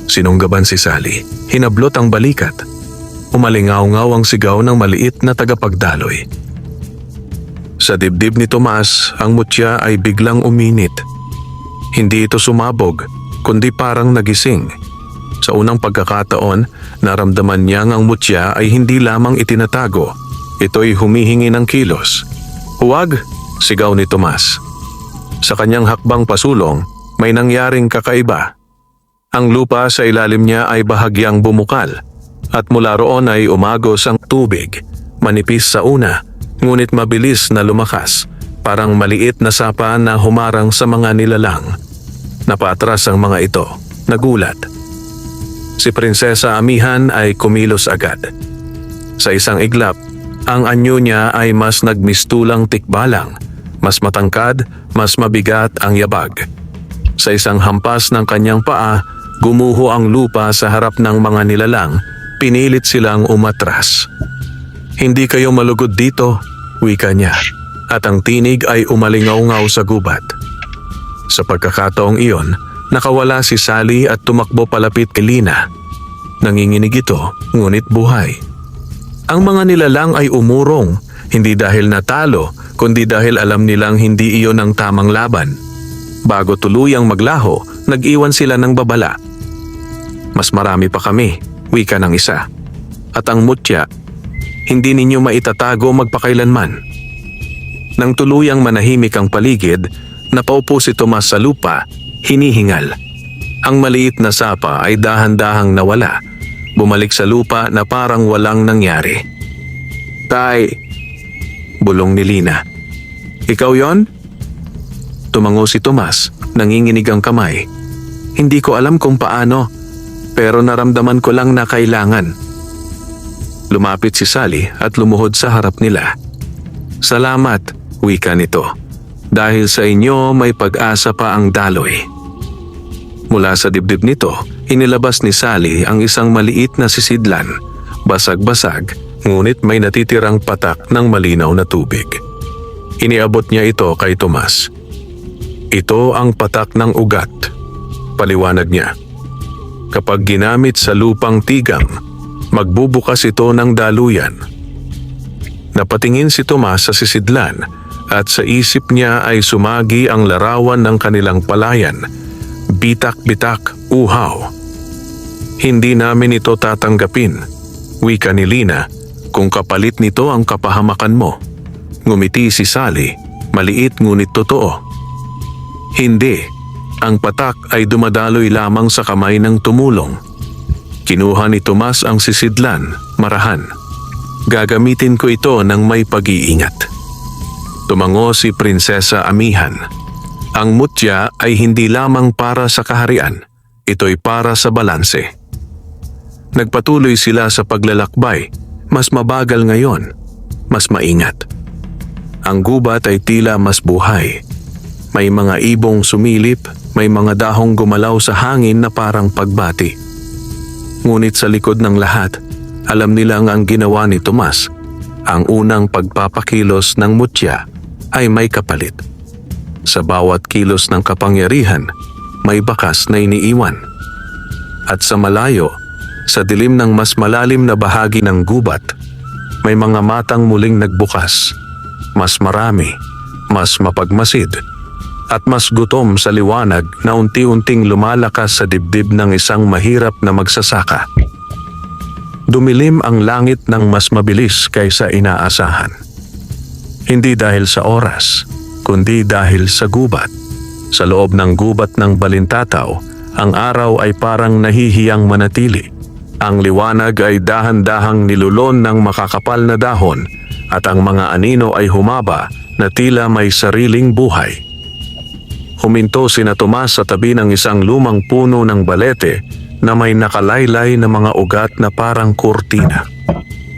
Sinunggaban si Sally, hinablot ang balikat. Umalingaw-ngaw ang sigaw ng maliit na tagapagdaloy. Sa dibdib ni Tomas, ang mutya ay biglang uminit. Hindi ito sumabog, kundi parang nagising. Sa unang pagkakataon, naramdaman niyang ang mutya ay hindi lamang itinatago. Ito'y humihingi ng kilos. Huwag, sigaw ni Tomas. Sa kanyang hakbang pasulong, may nangyaring kakaiba. Ang lupa sa ilalim niya ay bahagyang bumukal at mula roon ay umagos ang tubig. Manipis sa una, ngunit mabilis na lumakas, parang maliit na sapa na humarang sa mga nilalang. Napatras ang mga ito, nagulat. Si Prinsesa Amihan ay kumilos agad. Sa isang iglap, ang anyo niya ay mas nagmistulang tikbalang. Mas matangkad, mas mabigat ang yabag. Sa isang hampas ng kanyang paa, gumuho ang lupa sa harap ng mga nilalang. Pinilit silang umatras. Hindi kayo malugod dito, wika niya, at ang tinig ay umalingaw-ngaw sa gubat. Sa pagkakataong iyon, nakawala si Sally at tumakbo palapit kay Lina. Nanginginig ito, ngunit buhay. Ang mga nilalang ay umurong, hindi dahil natalo, kundi dahil alam nilang hindi iyon ang tamang laban. Bago tuluyang maglaho, nag-iwan sila ng babala. Mas marami pa kami, wika ng isa. At ang mutya, hindi ninyo maitatago magpakailanman. Nang tuluyang manahimik ang paligid, napaupo si Tomas sa lupa, hinihingal. Ang maliit na sapa ay dahan-dahang nawala. Bumalik sa lupa na parang walang nangyari. Tay, bulong ni Lina. Ikaw yon? Tumango si Tomas, nanginginig ang kamay. Hindi ko alam kung paano, pero naramdaman ko lang na kailangan. Lumapit si Sally at lumuhod sa harap nila. Salamat, wika nito. Dahil sa inyo may pag-asa pa ang daloy. Mula sa dibdib nito, inilabas ni Sally ang isang maliit na sisidlan. Basag-basag, ngunit may natitirang patak ng malinaw na tubig. Iniabot niya ito kay Tomas. Ito ang patak ng ugat, paliwanag niya. Kapag ginamit sa lupang tigang, magbubukas ito ng daluyan. Napatingin si Tomas sa sisidlan at sa isip niya ay sumagi ang larawan ng kanilang palayan. Bitak-bitak, uhaw. Hindi namin ito tatanggapin, wika ni Lina, kung kapalit nito ang kapahamakan mo. Ngumiti si Sally, maliit ngunit totoo. Hindi, ang patak ay dumadaloy lamang sa kamay ng tumulong. Kinuha ni Tomas ang sisidlan, marahan. Gagamitin ko ito ng may pag-iingat. Tumango si Prinsesa Amihan. Ang mutya ay hindi lamang para sa kaharian, ito'y para sa balanse. Nagpatuloy sila sa paglalakbay, mas mabagal ngayon, mas maingat. Ang gubat ay tila mas buhay. May mga ibong sumilip, may mga dahong gumalaw sa hangin na parang pagbati. Ngunit sa likod ng lahat, alam nilang ang ginawa ni Tomas. Ang unang pagpapakilos ng mutya ay may kapalit. Sa bawat kilos ng kapangyarihan, may bakas na iniiwan. At sa malayo, sa dilim ng mas malalim na bahagi ng gubat, may mga matang muling nagbukas. Mas marami, mas mapagmasid. at mas gutom sa liwanag na unti-unting lumalakas sa dibdib ng isang mahirap na magsasaka. Dumilim ang langit ng mas mabilis kaysa inaasahan. Hindi dahil sa oras, kundi dahil sa gubat. Sa loob ng gubat ng balintataw, ang araw ay parang nahihiyang manatili. Ang liwanag ay dahan-dahang nilulon ng makakapal na dahon at ang mga anino ay humaba na tila may sariling buhay. Huminto sina Tomas sa tabi ng isang lumang puno ng balete na may nakalaylay na mga ugat na parang kurtina.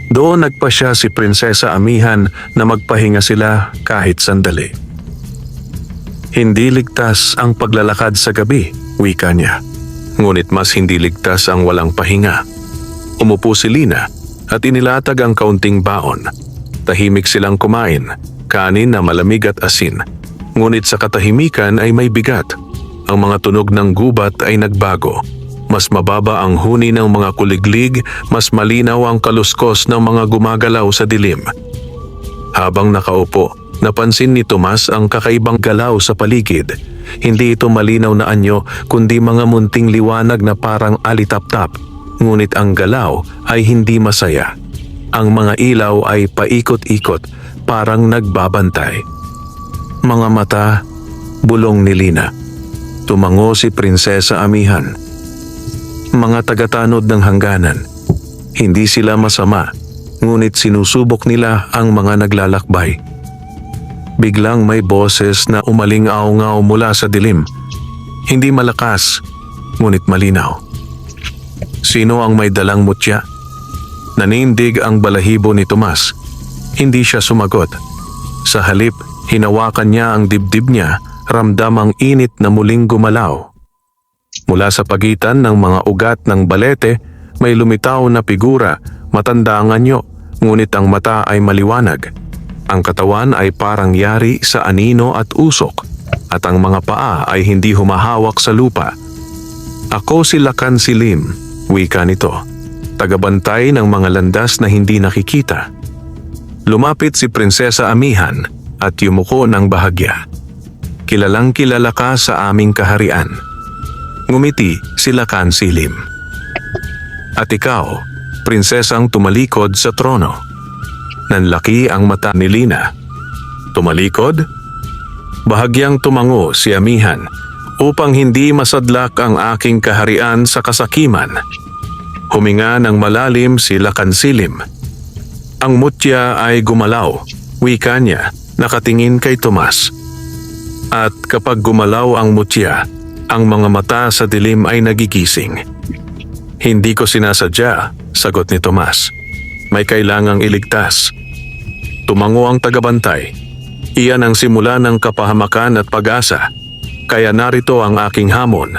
Doon nagpasya si Prinsesa Amihan na magpahinga sila kahit sandali. Hindi ligtas ang paglalakad sa gabi, wika niya. Ngunit mas hindi ligtas ang walang pahinga. Umupo si Lina at inilatag ang kaunting baon. Tahimik silang kumain, kanin na malamig at asin. Ngunit sa katahimikan ay may bigat. Ang mga tunog ng gubat ay nagbago. Mas mababa ang huni ng mga kuliglig, mas malinaw ang kaluskos ng mga gumagalaw sa dilim. Habang nakaupo, napansin ni Tomas ang kakaibang galaw sa paligid. Hindi ito malinaw na anyo, kundi mga munting liwanag na parang alitap-tap. Ngunit ang galaw ay hindi masaya. Ang mga ilaw ay paikot-ikot, parang nagbabantay. Mga mata, bulong ni Lina. Tumango si Prinsesa Amihan. Mga tagatanod ng hangganan. Hindi sila masama, ngunit sinusubok nila ang mga naglalakbay. Biglang may boses na umaling-aw-ngaw mula sa dilim. Hindi malakas, ngunit malinaw. Sino ang may dalang mutya? Nanindig ang balahibo ni Tomas. Hindi siya sumagot. Sa halip, hinawakan niya ang dibdib niya, ramdam ang init na muling gumalaw. Mula sa pagitan ng mga ugat ng balete, may lumitaw na figura, matanda ang anyo, ngunit ang mata ay maliwanag. Ang katawan ay parang yari sa anino at usok, at ang mga paa ay hindi humahawak sa lupa. Ako si Lakan Silim, wika nito, tagabantay ng mga landas na hindi nakikita. Lumapit si Prinsesa Amihan at yumuko ng bahagya. Kilalang kilala ka sa aming kaharian. Ngumiti si Lakan Silim. At ikaw, prinsesang tumalikod sa trono. Nanlaki ang mata ni Lina. Tumalikod? Bahagyang tumango si Amihan upang hindi masadlak ang aking kaharian sa kasakiman. Huminga ng malalim si Lakan Silim. Ang mutya ay gumalaw, wika niya, nakatingin kay Tomas. At kapag gumalaw ang mutya, ang mga mata sa dilim ay nagigising. Hindi ko sinasadya, sagot ni Tomas. May kailangang iligtas. Tumango ang tagabantay. Iyan ang simula ng kapahamakan at pag-asa. Kaya narito ang aking hamon.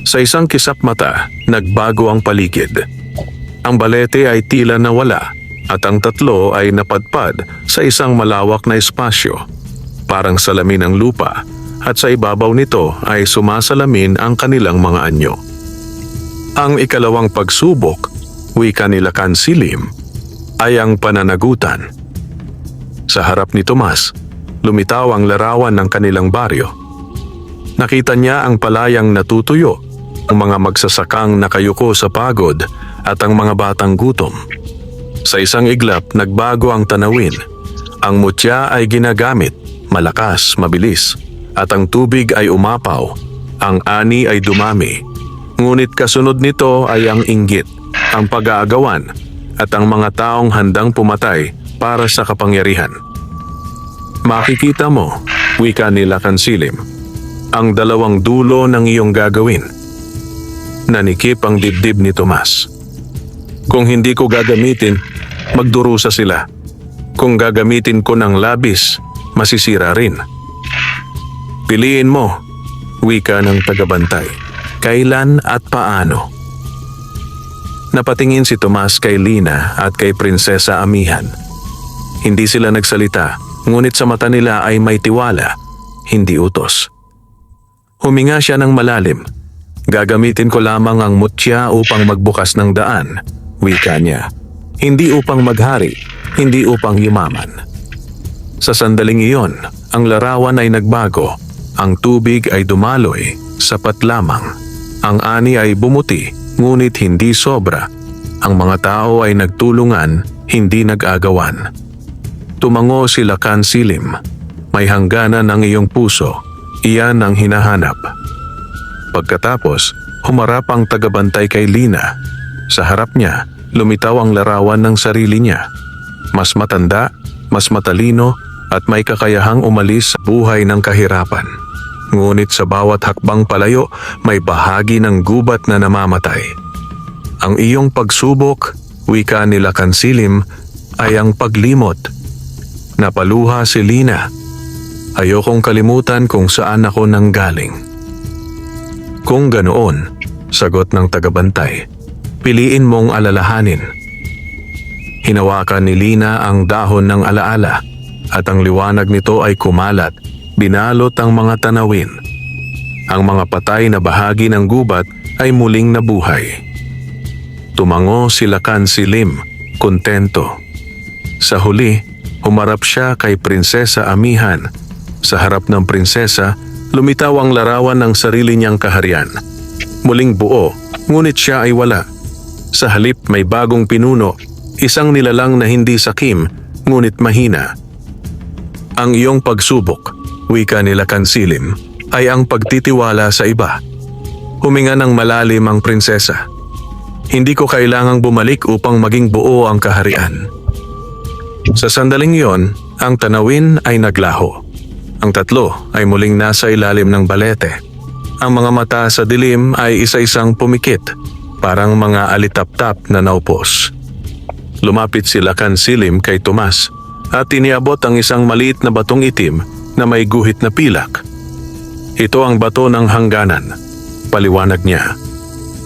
Sa isang kisap mata, nagbago ang paligid. Ang balete ay tila nawala at ang tatlo ay napadpad sa isang malawak na espasyo. Parang salamin ng lupa at sa ibabaw nito ay sumasalamin ang kanilang mga anyo. Ang ikalawang pagsubok, wika ni Lakan Silim, ay ang pananagutan. Sa harap ni Tomas, lumitaw ang larawan ng kanilang baryo. Nakita niya ang palayang natutuyo, ang mga magsasakang nakayuko sa pagod at ang mga batang gutom. Sa isang iglap, nagbago ang tanawin. Ang mutya ay ginagamit, malakas, mabilis, at ang tubig ay umapaw. Ang ani ay dumami. Ngunit kasunod nito ay ang inggit, ang pag-aagawan, at ang mga taong handang pumatay para sa kapangyarihan. Makikita mo, wika ni Lakan Silim, ang dalawang dulo ng iyong gagawin. Nanikip ang dibdib ni Tomas. Kung hindi ko gagamitin, magdurusa sila. Kung gagamitin ko ng labis, masisira rin. Piliin mo, wika ng tagabantay, kailan at paano. Napatingin si Tomas kay Lina at kay Prinsesa Amihan. Hindi sila nagsalita, ngunit sa mata nila ay may tiwala, hindi utos. Huminga siya ng malalim. Gagamitin ko lamang ang mutya upang magbukas ng daan, wika niya. Hindi upang maghari, hindi upang yumaman. Sa sandaling iyon, ang larawan ay nagbago. Ang tubig ay dumaloy, sapat lamang. Ang ani ay bumuti, ngunit hindi sobra. Ang mga tao ay nagtulungan, hindi nag-agawan. Tumango sila kansilim. May hangganan ang iyong puso, iyan ang hinahanap. Pagkatapos, humarap ang tagabantay kay Lina. Sa harap niya, lumitaw ang larawan ng sarili niya. Mas matanda, mas matalino, at may kakayahang umalis sa buhay ng kahirapan. Ngunit sa bawat hakbang palayo, may bahagi ng gubat na namamatay. Ang iyong pagsubok, wika nila kansilim, ay ang paglimot. Napaluha si Lina. Ayokong kalimutan kung saan ako nanggaling. Kung ganoon, sagot ng tagabantay, piliin mong alalahanin. Hinawakan ni Lina ang dahon ng alaala at ang liwanag nito ay kumalat, binalot ang mga tanawin. Ang mga patay na bahagi ng gubat ay muling nabuhay. Tumango sila kansilim, kontento. Sa huli, humarap siya kay Prinsesa Amihan. Sa harap ng prinsesa, lumitaw ang larawan ng sarili niyang kaharian. Muling buo, ngunit siya ay wala. Sa halip may bagong pinuno, isang nilalang na hindi sakim, ngunit mahina. Ang iyong pagsubok, wika nila kansilim, ay ang pagtitiwala sa iba. Huminga ng malalim ang prinsesa. Hindi ko kailangang bumalik upang maging buo ang kaharian. Sa sandaling iyon, ang tanawin ay naglaho. Ang tatlo ay muling nasa ilalim ng balete. Ang mga mata sa dilim ay isa-isang pumikit, parang mga alitap-tap na naupos. Lumapit sila kansilim kay Tomas at iniabot ang isang maliit na batong itim na may guhit na pilak. Ito ang bato ng hangganan, paliwanag niya.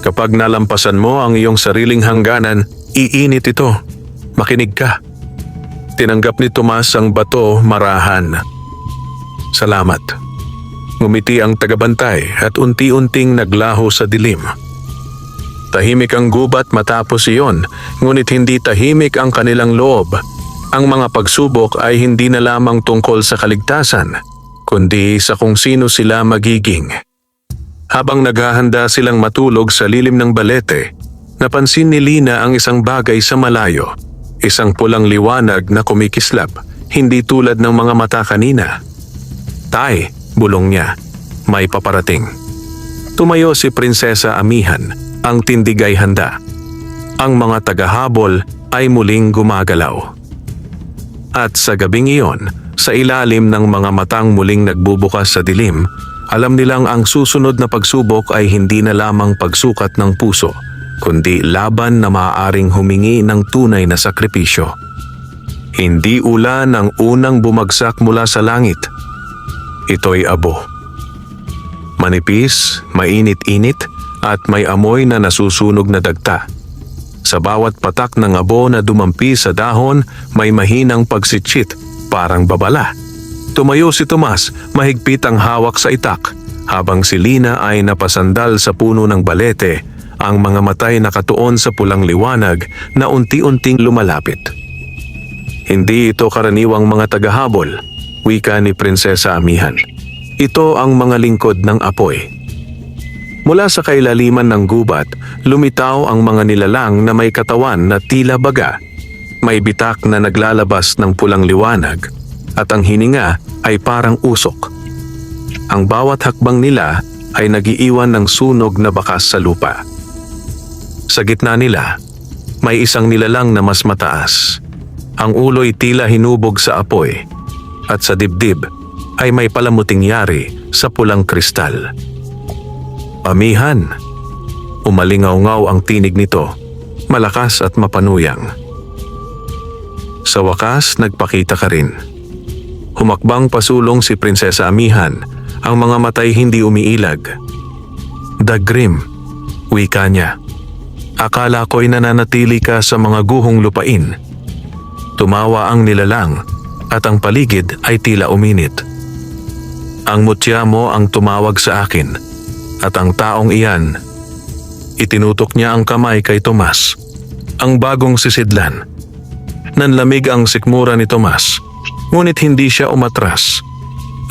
Kapag nalampasan mo ang iyong sariling hangganan, iinit ito. Makinig ka. Tinanggap ni Tomas ang bato marahan. Salamat. Ngumiti ang tagabantay at unti-unting naglaho sa dilim. Tahimik ang gubat matapos iyon, ngunit hindi tahimik ang kanilang loob. Ang mga pagsubok ay hindi na lamang tungkol sa kaligtasan, kundi sa kung sino sila magiging. Habang naghahanda silang matulog sa lilim ng balete, napansin ni Lina ang isang bagay sa malayo. Isang pulang liwanag na kumikislap, hindi tulad ng mga mata kanina. Tay, bulong niya, may paparating. Tumayo si Prinsesa Amihan, ang tindig ay handa. Ang mga tagahabol ay muling gumagalaw. At sa gabing iyon, sa ilalim ng mga matang muling nagbubukas sa dilim, alam nilang ang susunod na pagsubok ay hindi na lamang pagsukat ng puso, kundi laban na maaaring humingi ng tunay na sakripisyo. Hindi ulan ang unang bumagsak mula sa langit. Ito'y abo. Manipis, mainit-init, at may amoy na nasusunog na dagta. Sa bawat patak ng abo na dumampi sa dahon, may mahinang pagsitsit, parang babala. Tumayo si Tomas, mahigpit ang hawak sa itak, habang si Lina ay napasandal sa puno ng balete, ang mga matay nakatuon sa pulang liwanag na unti-unting lumalapit. Hindi ito karaniwang mga tagahabol, wika ni Prinsesa Amihan. Ito ang mga lingkod ng apoy. Mula sa kailaliman ng gubat, lumitaw ang mga nilalang na may katawan na tila baga. May bitak na naglalabas ng pulang liwanag at ang hininga ay parang usok. Ang bawat hakbang nila ay nagiiwan ng sunog na bakas sa lupa. Sa gitna nila, may isang nilalang na mas mataas. Ang ulo'y tila hinubog sa apoy at sa dibdib ay may palamuting yari sa pulang kristal. Amihan. Umalingaw-ngaw ang tinig nito, malakas at mapanuyang. Sa wakas, nagpakita ka rin. Humakbang pasulong si Prinsesa Amihan, ang mga matay hindi umiilag. Dagrim, wika niya. Akala ko'y nananatili ka sa mga guhong lupain. Tumawa ang nilalang at ang paligid ay tila uminit. Ang mutya mo ang tumawag sa akin at ang taong iyan, itinutok niya ang kamay kay Tomas. Ang bagong sisidlan. Nanlamig ang sikmura ni Tomas, ngunit hindi siya umatras.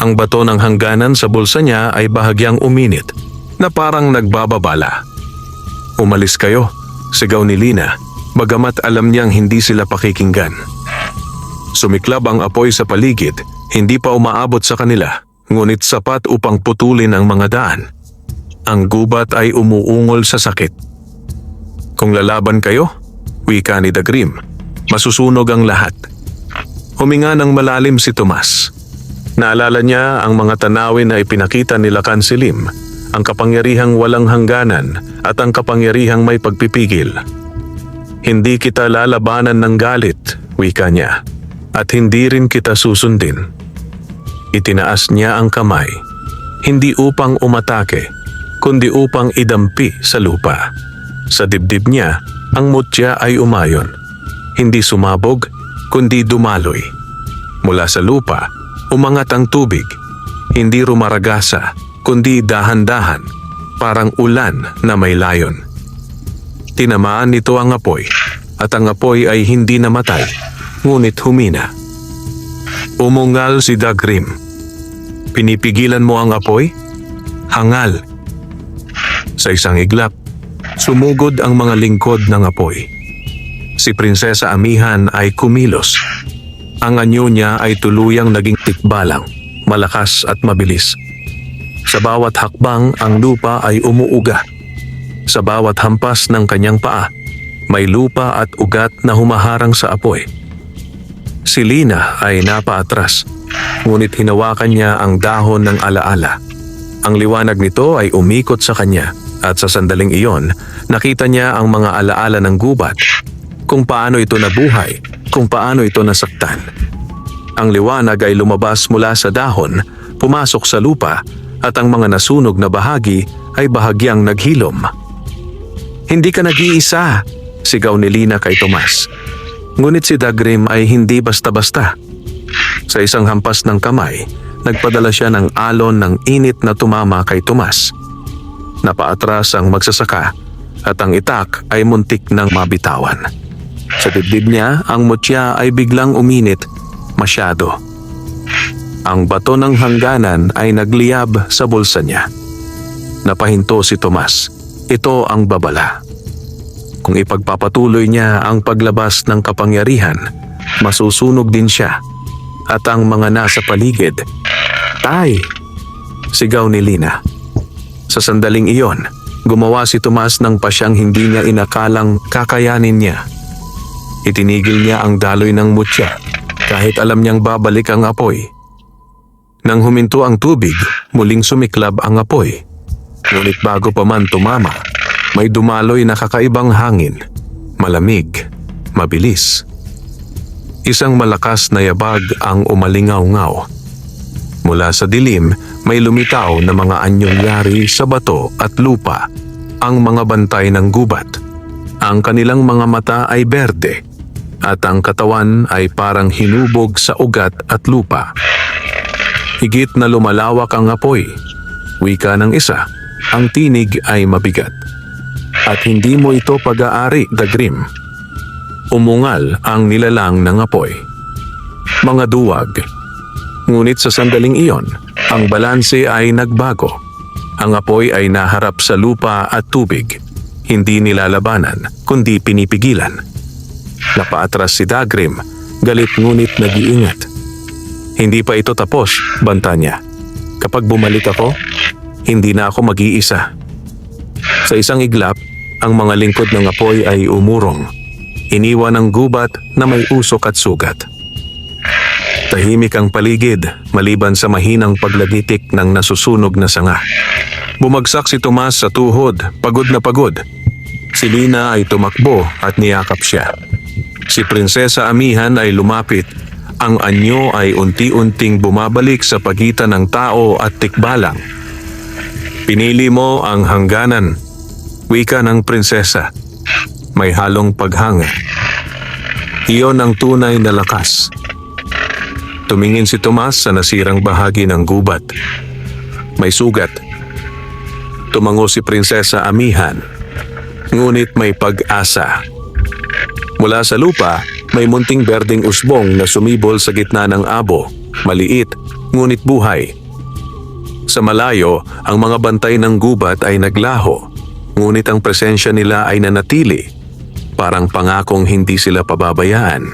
Ang bato ng hangganan sa bulsa niya ay bahagyang uminit na parang nagbababala. "Umalis kayo," sigaw ni Lina, bagamat alam niyang hindi sila pakikinggan. Sumiklab ang apoy sa paligid, hindi pa umaabot sa kanila, ngunit sapat upang putulin ang mga daan. Ang gubat ay umuungol sa sakit. "Kung lalaban kayo," wika ni Dagrim, "masusunog ang lahat." Huminga ng malalim si Tomas. Naalala niya ang mga tanawin na ipinakita ni Lakan Silim, ang kapangyarihang walang hangganan at ang kapangyarihang may pagpipigil. "Hindi kita lalabanan ng galit," wika niya, "at hindi rin kita susundin." Itinaas niya ang kamay, hindi upang umatake, kundi upang idampi sa lupa. Sa dibdib niya, ang mutya ay umayon. Hindi sumabog, kundi dumaloy. Mula sa lupa, umangat ang tubig, hindi rumaragasa, kundi dahan-dahan, parang ulan na may layon. Tinamaan nito ang apoy, at ang apoy ay hindi namatay, ngunit humina. Umungal si Dagrim. "Pinipigilan mo ang apoy?" "Hangal." Sa isang iglap, sumugod ang mga lingkod ng apoy. Si Prinsesa Amihan ay kumilos. Ang anyo niya ay tuluyang naging tikbalang, malakas at mabilis. Sa bawat hakbang, ang lupa ay umuuga. Sa bawat hampas ng kanyang paa, may lupa at ugat na humaharang sa apoy. Si Lina ay napaatras, ngunit hinawakan niya ang dahon ng alaala. Ang liwanag nito ay umikot sa kanya, at sa sandaling iyon, nakita niya ang mga alaala ng gubat, kung paano ito nabuhay, kung paano ito nasaktan. Ang liwanag ay lumabas mula sa dahon, pumasok sa lupa, at ang mga nasunog na bahagi ay bahagyang naghilom. "Hindi ka nag-iisa," sigaw ni Lina kay Tomas. Ngunit si Dagrim ay hindi basta-basta. Sa isang hampas ng kamay, nagpadala siya ng alon ng init na tumama kay Tomas. Napaatras ang magsasaka, at ang itak ay muntik ng mabitawan. Sa dibdib niya, ang mutya ay biglang uminit masyado. Ang bato ng hangganan ay nagliyab sa bulsa niya. Napahinto si Tomas. Ito ang babala. Kung ipagpapatuloy niya ang paglabas ng kapangyarihan, masusunog din siya. At ang mga nasa paligid, "Tay!" sigaw ni Lina. Sa sandaling iyon, gumawa si Tomas ng pasyang hindi niya inakalang kakayanin niya. Itinigil niya ang daloy ng mutya, kahit alam niyang babalik ang apoy. Nang huminto ang tubig, muling sumiklab ang apoy. Ngunit bago pa man tumama, may dumaloy na kakaibang hangin, malamig, mabilis. Isang malakas na yabag ang umalingaw-ngaw. Mula sa dilim, may lumitaw na mga anyong yari sa bato at lupa, ang mga bantay ng gubat. Ang kanilang mga mata ay berde, at ang katawan ay parang hinubog sa ugat at lupa. Higit na lumalawak ang apoy. Wika ng isa, ang tinig ay mabigat. "At hindi mo ito pag-aari, Dagrim." Umungal ang nilalang ng apoy. Mga duwag. Ngunit sa sandaling iyon, ang balanse ay nagbago. Ang apoy ay naharap sa lupa at tubig. Hindi nilalabanan, kundi pinipigilan. Napaatras si Dagrim, galit ngunit nag-iingat. "Hindi pa ito tapos," banta niya. "Kapag bumalik ako, hindi na ako mag-iisa." Sa isang iglap, ang mga lingkod ng apoy ay umurong. Iniwan ang gubat na may usok at sugat. Tahimik ang paligid, maliban sa mahinang paglagitik ng nasusunog na sanga. Bumagsak si Tomas sa tuhod, pagod na pagod. Si Lina ay tumakbo at niyakap siya. Si Prinsesa Amihan ay lumapit. Ang anyo ay unti-unting bumabalik sa pagitan ng tao at tikbalang. "Pinili mo ang hangganan," wika ng prinsesa. May halong paghanga. Iyon ang tunay na lakas. Tumingin si Tomas sa nasirang bahagi ng gubat. May sugat. Tumango si Prinsesa Amihan. Ngunit may pag-asa. Mula sa lupa, may munting berdeng usbong na sumibol sa gitna ng abo. Maliit, ngunit buhay. Sa malayo, ang mga bantay ng gubat ay naglaho, ngunit ang presensya nila ay nanatili, parang pangakong hindi sila pababayaan.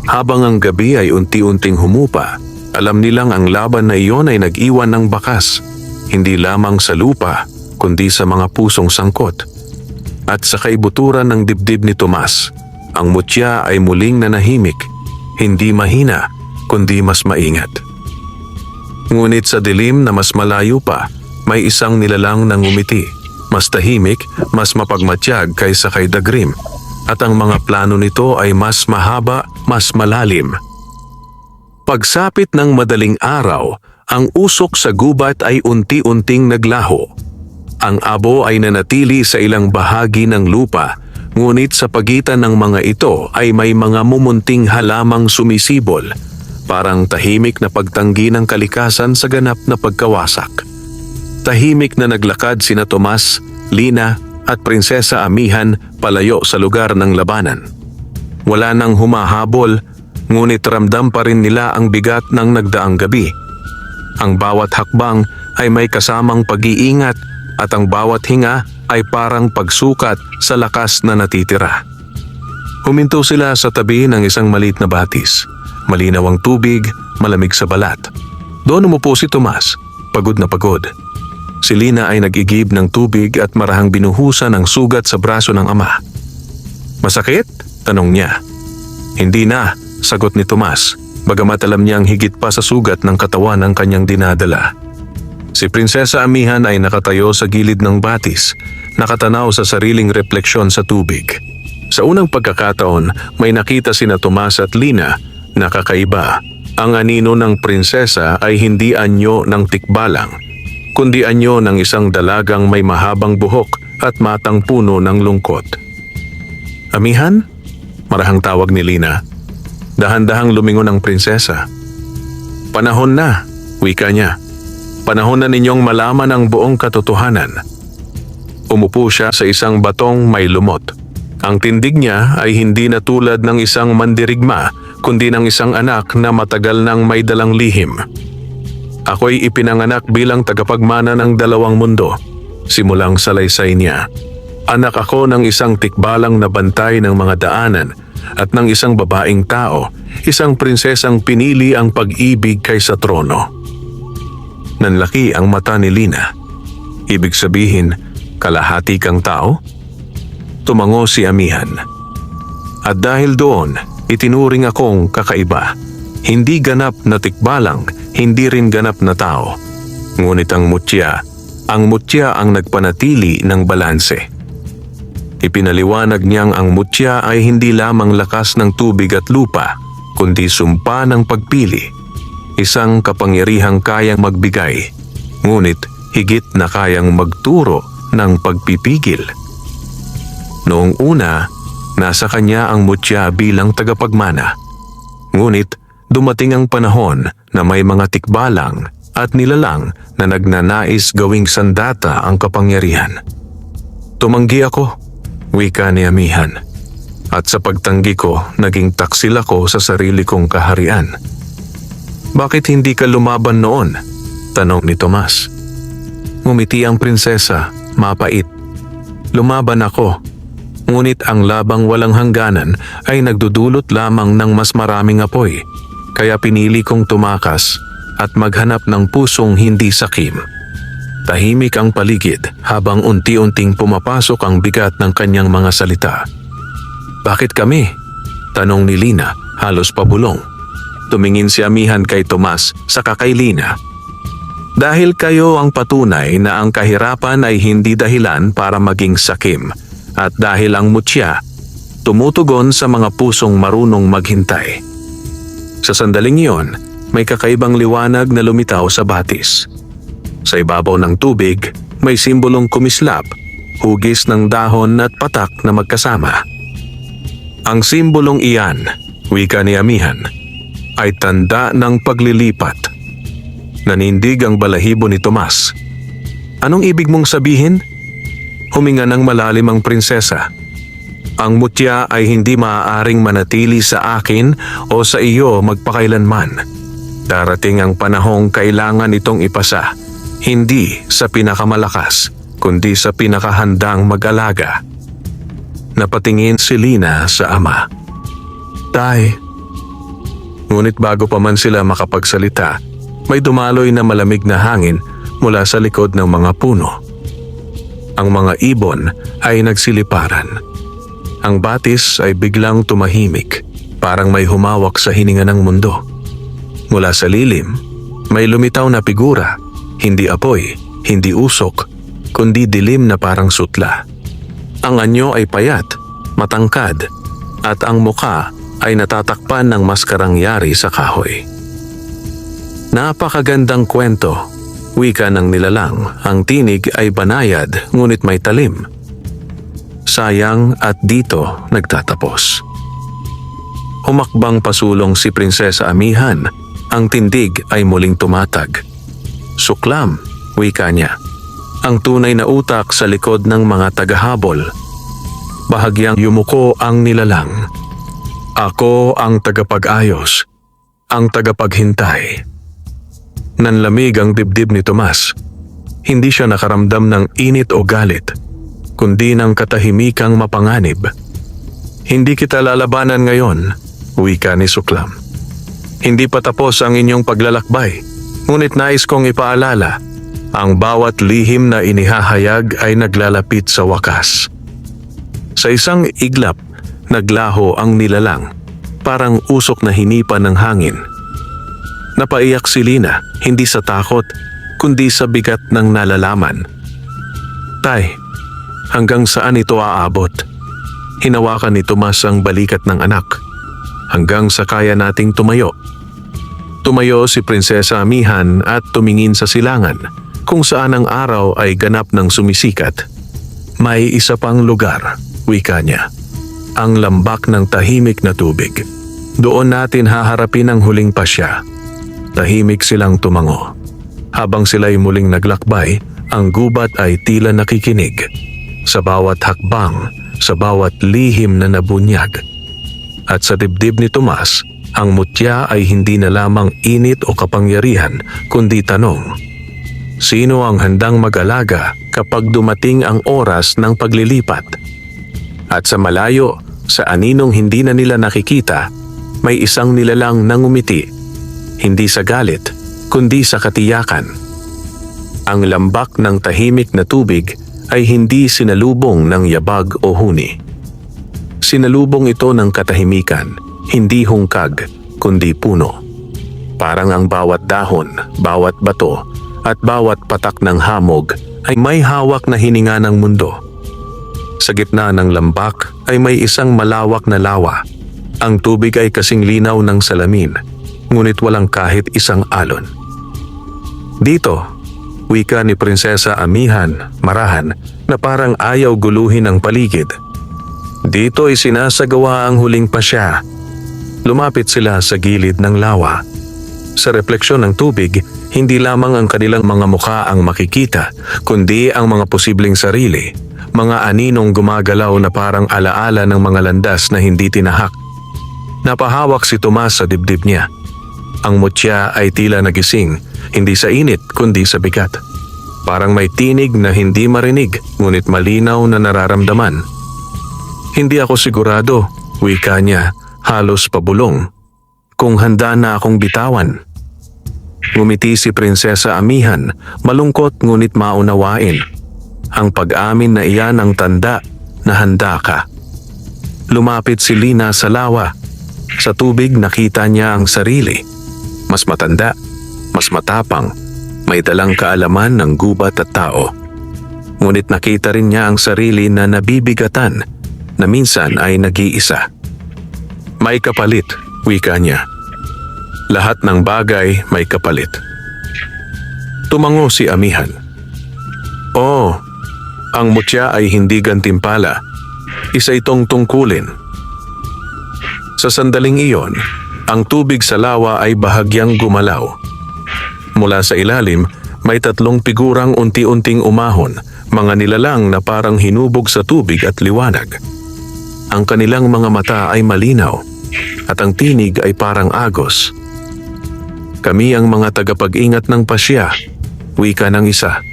Habang ang gabi ay unti-unting humupa, alam nilang ang laban na iyon ay nag-iwan ng bakas, hindi lamang sa lupa, kundi sa mga pusong sangkot. At sa kaibuturan ng dibdib ni Tomas, ang mutya ay muling nanahimik, hindi mahina, kundi mas maingat. Ngunit sa dilim na mas malayo pa, may isang nilalang na ngumiti, mas tahimik, mas mapagmatyag kaysa kay Dagrim, at ang mga plano nito ay mas mahaba, mas malalim. Pagsapit ng madaling araw, ang usok sa gubat ay unti-unting naglaho. Ang abo ay nanatili sa ilang bahagi ng lupa, ngunit sa pagitan ng mga ito ay may mga mumunting halamang sumisibol, parang tahimik na pagtanggi ng kalikasan sa ganap na pagkawasak. Tahimik na naglakad sina Tomas, Lina at Prinsesa Amihan palayo sa lugar ng labanan. Wala nang humahabol, ngunit ramdam pa rin nila ang bigat ng nagdaang gabi. Ang bawat hakbang ay may kasamang pag-iingat at ang bawat hinga ay parang pagsukat sa lakas na natitira. Huminto sila sa tabi ng isang maliit na batis. Malinaw ang tubig, malamig sa balat. Doon umupo si Tomas, pagod na pagod. Si Lina ay nag-igib ng tubig at marahang binuhusan ng sugat sa braso ng ama. "Masakit?" tanong niya. "Hindi na," sagot ni Tomas, bagamat alam niyang higit pa sa sugat ng katawan ang kanyang dinadala. Si Prinsesa Amihan ay nakatayo sa gilid ng batis, nakatanaw sa sariling refleksyon sa tubig. Sa unang pagkakataon, may nakita sina Tomas at Lina na kakaiba. Ang anino ng prinsesa ay hindi anyo ng tikbalang, kundi anyo ng isang dalagang may mahabang buhok at matang puno ng lungkot. "Amihan?" marahang tawag ni Lina. Dahan-dahang lumingon ang prinsesa. "Panahon na," wika niya. "Panahon na ninyong malaman ang buong katotohanan." Umupo siya sa isang batong may lumot. Ang tindig niya ay hindi na tulad ng isang mandirigma, kundi ng isang anak na matagal nang may dalang lihim. "Ako'y ipinanganak bilang tagapagmana ng dalawang mundo," simulang salaysay niya. "Anak ako ng isang tikbalang na bantay ng mga daanan at ng isang babaeng tao, isang prinsesang pinili ang pag-ibig kaysa trono." Nanlaki ang mata ni Lina. "Ibig sabihin, kalahati kang tao?" Tumango si Amihan. "At dahil doon, itinuring akong kakaiba. Hindi ganap na tikbalang, hindi rin ganap na tao. Ngunit ang mutya ang nagpanatili ng balanse." Ipinaliwanag niyang ang mutya ay hindi lamang lakas ng tubig at lupa, kundi sumpa ng pagpili. Isang kapangyarihang kayang magbigay, ngunit higit na kayang magturo ng pagpipigil. Noong una, nasa kanya ang mutya bilang tagapagmana. Ngunit dumating ang panahon na may mga tikbalang at nilalang na nagnanais gawing sandata ang kapangyarihan. "Tumanggi ako," wika ni Amihan. "At sa pagtanggi ko, naging taksil ako sa sarili kong kaharian." "Bakit hindi ka lumaban noon?" tanong ni Tomas. Ngumiti ang prinsesa, mapait. "Lumaban ako. Ngunit ang labang walang hangganan ay nagdudulot lamang ng mas maraming apoy, kaya pinili kong tumakas at maghanap ng pusong hindi sakim." Tahimik ang paligid habang unti-unting pumapasok ang bigat ng kanyang mga salita. "Bakit kami?" tanong ni Lina, halos pabulong. Tumingin si Amihan kay Tomas saka kay Lina. "Dahil kayo ang patunay na ang kahirapan ay hindi dahilan para maging sakim, at dahil ang mutya tumutugon sa mga pusong marunong maghintay." Sa sandaling iyon, may kakaibang liwanag na lumitaw sa batis. Sa ibabaw ng tubig, may simbolong kumislap, hugis ng dahon at patak na magkasama. Ang simbolong iyan, wika ni Amihan, ay tanda ng paglilipat. Nanindig ang balahibo ni Tomas. "Anong ibig mong sabihin?" Huminga ng malalim ang prinsesa. "Ang mutya ay hindi maaaring manatili sa akin o sa iyo magpakailanman. Darating ang panahong kailangan itong ipasa, hindi sa pinakamalakas, kundi sa pinakahandang mag-alaga. Napatingin si Lina sa ama. Tay. Ngunit bago pa man sila makapagsalita, may dumaloy na malamig na hangin mula sa likod ng mga puno. Ang mga ibon ay nagsiliparan. Ang batis ay biglang tumahimik, parang may humawak sa hininga ng mundo. Mula sa lilim, may lumitaw na figura, hindi apoy, hindi usok, kundi dilim na parang sutla. Ang anyo ay payat, matangkad, at ang muka ay natatakpan ng maskarang yari sa kahoy. Napakagandang kwento, wika ng nilalang. Ang tinig ay banayad ngunit may talim. Sayang at dito nagtatapos. Humakbang pasulong si Prinsesa Amihan. Ang tindig ay muling tumatag. Suklam, wika niya. Ang tunay na utak sa likod ng mga tagahabol. Bahagyang yumuko ang nilalang. Ako ang tagapag-ayos, ang tagapaghintay. Nanlamig ang dibdib ni Tomas. Hindi siya nakaramdam ng init o galit, kundi ng katahimikang mapanganib. Hindi kita lalabanan ngayon, wika ni Suklam. Hindi pa tapos ang inyong paglalakbay, ngunit nais kong ipaalala, ang bawat lihim na inihahayag ay naglalapit sa wakas. Sa isang iglap, naglaho ang nilalang, parang usok na hinipan ng hangin. Napaiyak si Lina, hindi sa takot, kundi sa bigat ng nalalaman. Tay, hanggang saan ito aabot? Hinawakan ni Tomas ang balikat ng anak. Hanggang sa kaya nating tumayo. Tumayo si Prinsesa Amihan at tumingin sa silangan, kung saan ang araw ay ganap ng sumisikat. May isa pang lugar, wika niya. Ang lambak ng tahimik na tubig. Doon natin haharapin ang huling pasya. Tahimik silang tumango. Habang sila'y muling naglakbay, ang gubat ay tila nakikinig. Sa bawat hakbang, sa bawat lihim na nabunyag. At sa dibdib ni Tomas, ang mutya ay hindi na lamang init o kapangyarihan, kundi tanong. Sino ang handang mag-alaga kapag dumating ang oras ng paglilipat? At sa malayo, sa aninong hindi na nila nakikita, may isang nilalang nangumiti. Hindi sa galit, kundi sa katiyakan. Ang lambak ng tahimik na tubig ay hindi sinalubong ng yabag o huni. Sinalubong ito ng katahimikan, hindi hungkag, kundi puno. Parang ang bawat dahon, bawat bato, at bawat patak ng hamog ay may hawak na hininga ng mundo. Sa gitna ng lambak ay may isang malawak na lawa. Ang tubig ay kasing linaw ng salamin, ngunit walang kahit isang alon. Dito, wika ni Prinsesa Amihan, marahan, na parang ayaw guluhin ang paligid. Dito ay sinasagawa ang huling pasya. Lumapit sila sa gilid ng lawa. Sa refleksyon ng tubig, hindi lamang ang kanilang mga mukha ang makikita, kundi ang mga posibleng sarili, mga aninong gumagalaw na parang alaala ng mga landas na hindi tinahak. Napahawak si Tomas sa dibdib niya. Ang mutya ay tila nagising, hindi sa init kundi sa bigat. Parang may tinig na hindi marinig, ngunit malinaw na nararamdaman. Hindi ako sigurado, wika niya, halos pabulong, kung handa na akong bitawan. Ngumiti si Prinsesa Amihan, malungkot ngunit maunawain. Ang pag-amin na iyan ang tanda na handa ka. Lumapit si Lina sa lawa. Sa tubig nakita niya ang sarili. Mas matanda, mas matapang, may dalang kaalaman ng gubat at tao. Ngunit nakita rin niya ang sarili na nabibigatan, na minsan ay nag-iisa. May kapalit, wika niya. Lahat ng bagay may kapalit. Tumango si Amihan. Oh, ang mutya ay hindi gantimpala. Isa itong tungkulin. Sa sandaling iyon, ang tubig sa lawa ay bahagyang gumalaw. Mula sa ilalim, may tatlong figurang unti-unting umahon, mga nilalang na parang hinubog sa tubig at liwanag. Ang kanilang mga mata ay malinaw, at ang tinig ay parang agos. Kami ang mga tagapag-ingat ng pasya, wika ng isa,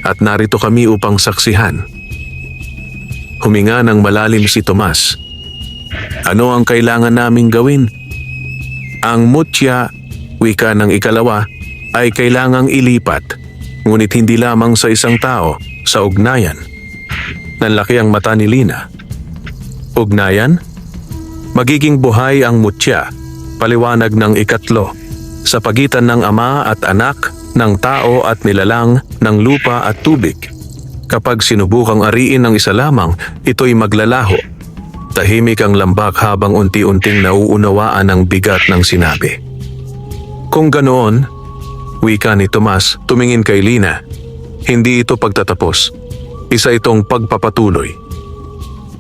at narito kami upang saksihan. Huminga ng malalim si Tomas. Ano ang kailangan naming gawin? Ang mutya, wika ng ikalawa, ay kailangang ilipat, ngunit hindi lamang sa isang tao, sa ugnayan. Nanlaki ang mata ni Lina. Ugnayan? Magiging buhay ang mutya, paliwanag ng ikatlo, sa pagitan ng ama at anak, ng tao at nilalang, ng lupa at tubig. Kapag sinubukang ariin ng isa lamang, ito'y maglalaho. Tahimik ang lambak habang unti-unting nauunawaan ang bigat ng sinabi. Kung ganoon, wika ni Tomas tumingin kay Lina, hindi ito pagtatapos. Isa itong pagpapatuloy.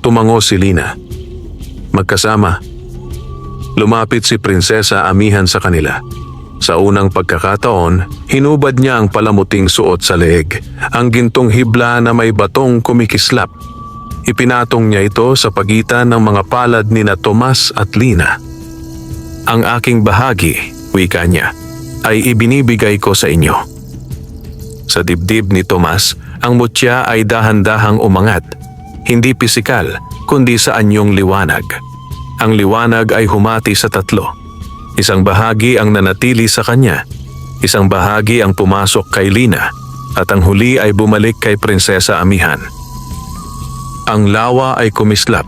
Tumango si Lina. Magkasama. Lumapit si Prinsesa Amihan sa kanila. Sa unang pagkakataon, hinubad niya ang palamuting suot sa leeg, ang gintong hibla na may batong kumikislap. Ipinatong niya ito sa pagitan ng mga palad nina Tomas at Lina. Ang aking bahagi, wika niya, ay ibinibigay ko sa inyo. Sa dibdib ni Tomas, ang mutya ay dahan-dahang umangat, hindi pisikal, kundi sa anyong liwanag. Ang liwanag ay humati sa tatlo. Isang bahagi ang nanatili sa kanya, isang bahagi ang pumasok kay Lina, at ang huli ay bumalik kay Prinsesa Amihan. Ang lawa ay kumislap,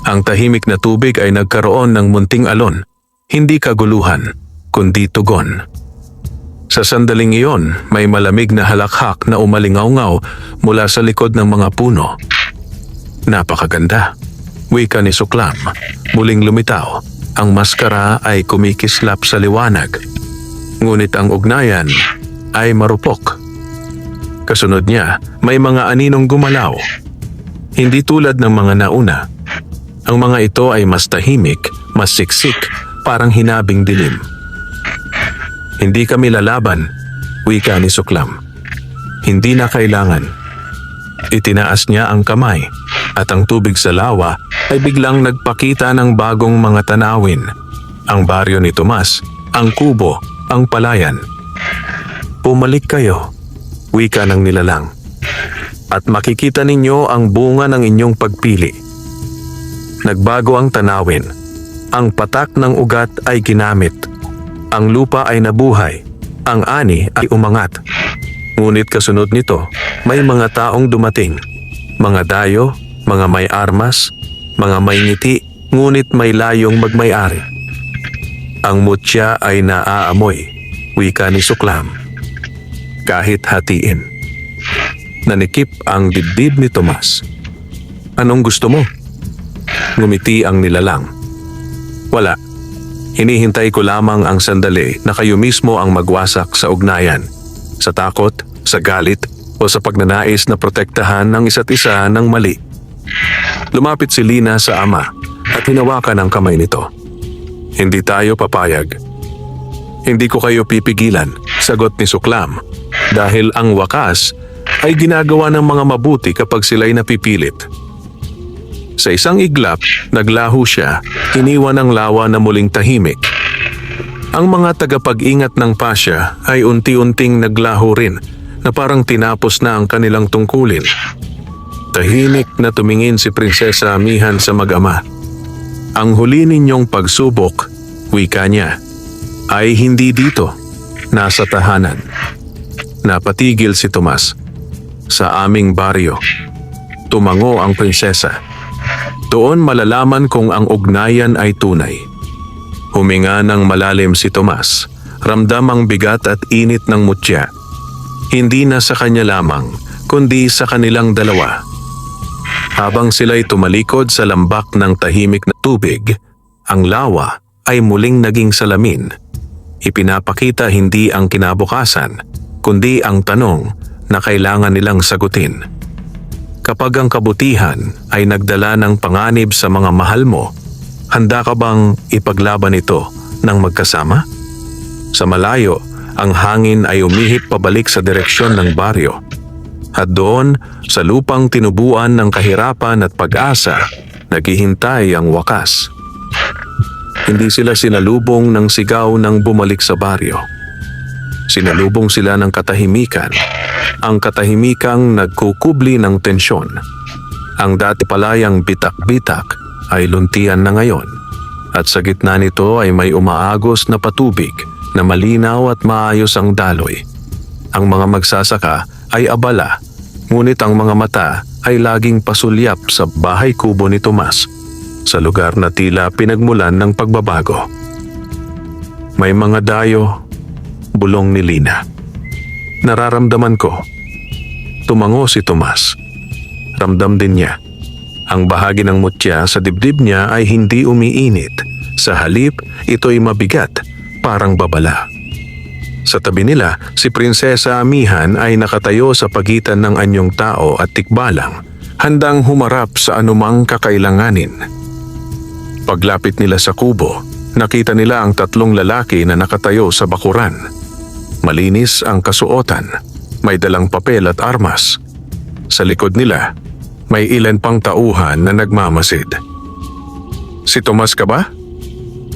ang tahimik na tubig ay nagkaroon ng munting alon, hindi kaguluhan, kundi tugon. Sa sandaling iyon, may malamig na halakhak na umalingaw-ngaw mula sa likod ng mga puno. Napakaganda, wika ni Suklam, muling lumitaw. Ang maskara ay kumikislap sa liwanag, ngunit ang ugnayan ay marupok. Kasunod niya, may mga aninong gumalaw. Hindi tulad ng mga nauna. Ang mga ito ay mas tahimik, mas siksik, parang hinabing dilim. Hindi kami lalaban, wika ni Suklam. Hindi na kailangan. Itinaas niya ang kamay, at ang tubig sa lawa ay biglang nagpakita ng bagong mga tanawin. Ang baryo ni Tomas, ang kubo, ang palayan. Pumalik kayo, wika ng nilalang. At makikita ninyo ang bunga ng inyong pagpili. Nagbago ang tanawin. Ang patak ng ugat ay ginamit. Ang lupa ay nabuhay. Ang ani ay umangat. Ngunit kasunod nito, may mga taong dumating. Mga dayo, mga may armas, mga may ngiti, ngunit may layong magmay-ari. Ang mutya ay naaamoy, wika ni Suklam. Kahit hatiin. Nanikip ang dibdib ni Tomas. Anong gusto mo? Ngumiti ang nilalang. Wala. Hinihintay ko lamang ang sandali na kayo mismo ang magwasak sa ugnayan. Sa takot, sa galit, o sa pagnanais na protektahan ng isa't isa ng mali. Lumapit si Lina sa ama at hinawakan ang kamay nito. Hindi tayo papayag. Hindi ko kayo pipigilan, sagot ni Suklam, dahil ang wakas ay ginagawa ng mga mabuti kapag sila'y napipilit. Sa isang iglap, naglaho siya, iniwan ang lawa na muling tahimik. Ang mga tagapag-ingat ng pasya ay unti-unting naglaho rin na parang tinapos na ang kanilang tungkulin. Tahimik na tumingin si Prinsesa Amihan sa mag-ama. Ang huli ninyong pagsubok, wika niya, ay hindi dito, nasa tahanan. Napatigil si Tomas. Sa aming baryo. Tumango ang prinsesa. Doon malalaman kung ang ugnayan ay tunay. Huminga ng malalim si Tomas. Ramdam ang bigat at init ng mutya. Hindi na sa kanya lamang, kundi sa kanilang dalawa. Habang sila'y tumalikod sa lambak ng tahimik na tubig, ang lawa ay muling naging salamin. Ipinapakita hindi ang kinabukasan, kundi ang tanong na kailangan nilang sagutin. Kapag ang kabutihan ay nagdala ng panganib sa mga mahal mo, handa ka bang ipaglaban ito ng magkasama? Sa malayo, ang hangin ay umihip pabalik sa direksyon ng baryo. At doon, sa lupang tinubuan ng kahirapan at pag-asa, naghihintay ang wakas. Hindi sila sinalubong ng sigaw ng bumalik sa baryo. Sinalubong sila ng katahimikan. Ang katahimikang nagkukubli ng tensyon. Ang dati palayang bitak-bitak ay luntian na ngayon. At sa gitna nito ay may umaagos na patubig na malinaw at maayos ang daloy. Ang mga magsasaka ay abala, ngunit ang mga mata ay laging pasulyap sa bahay kubo ni Tomas, sa lugar na tila pinagmulan ng pagbabago. May mga dayo, bulong ni Lina. Nararamdaman ko. Tumango si Tomas. Ramdam din niya. Ang bahagi ng mutya sa dibdib niya ay hindi umiinit. Sa halip, ito'y mabigat, parang babala. Sa tabi nila, si Prinsesa Amihan ay nakatayo sa pagitan ng anyong tao at tikbalang, handang humarap sa anumang kakailanganin. Paglapit nila sa kubo, nakita nila ang tatlong lalaki na nakatayo sa bakuran. Malinis ang kasuotan, may dalang papel at armas. Sa likod nila, may ilan pang tauhan na nagmamasid. Si Tomas ka ba?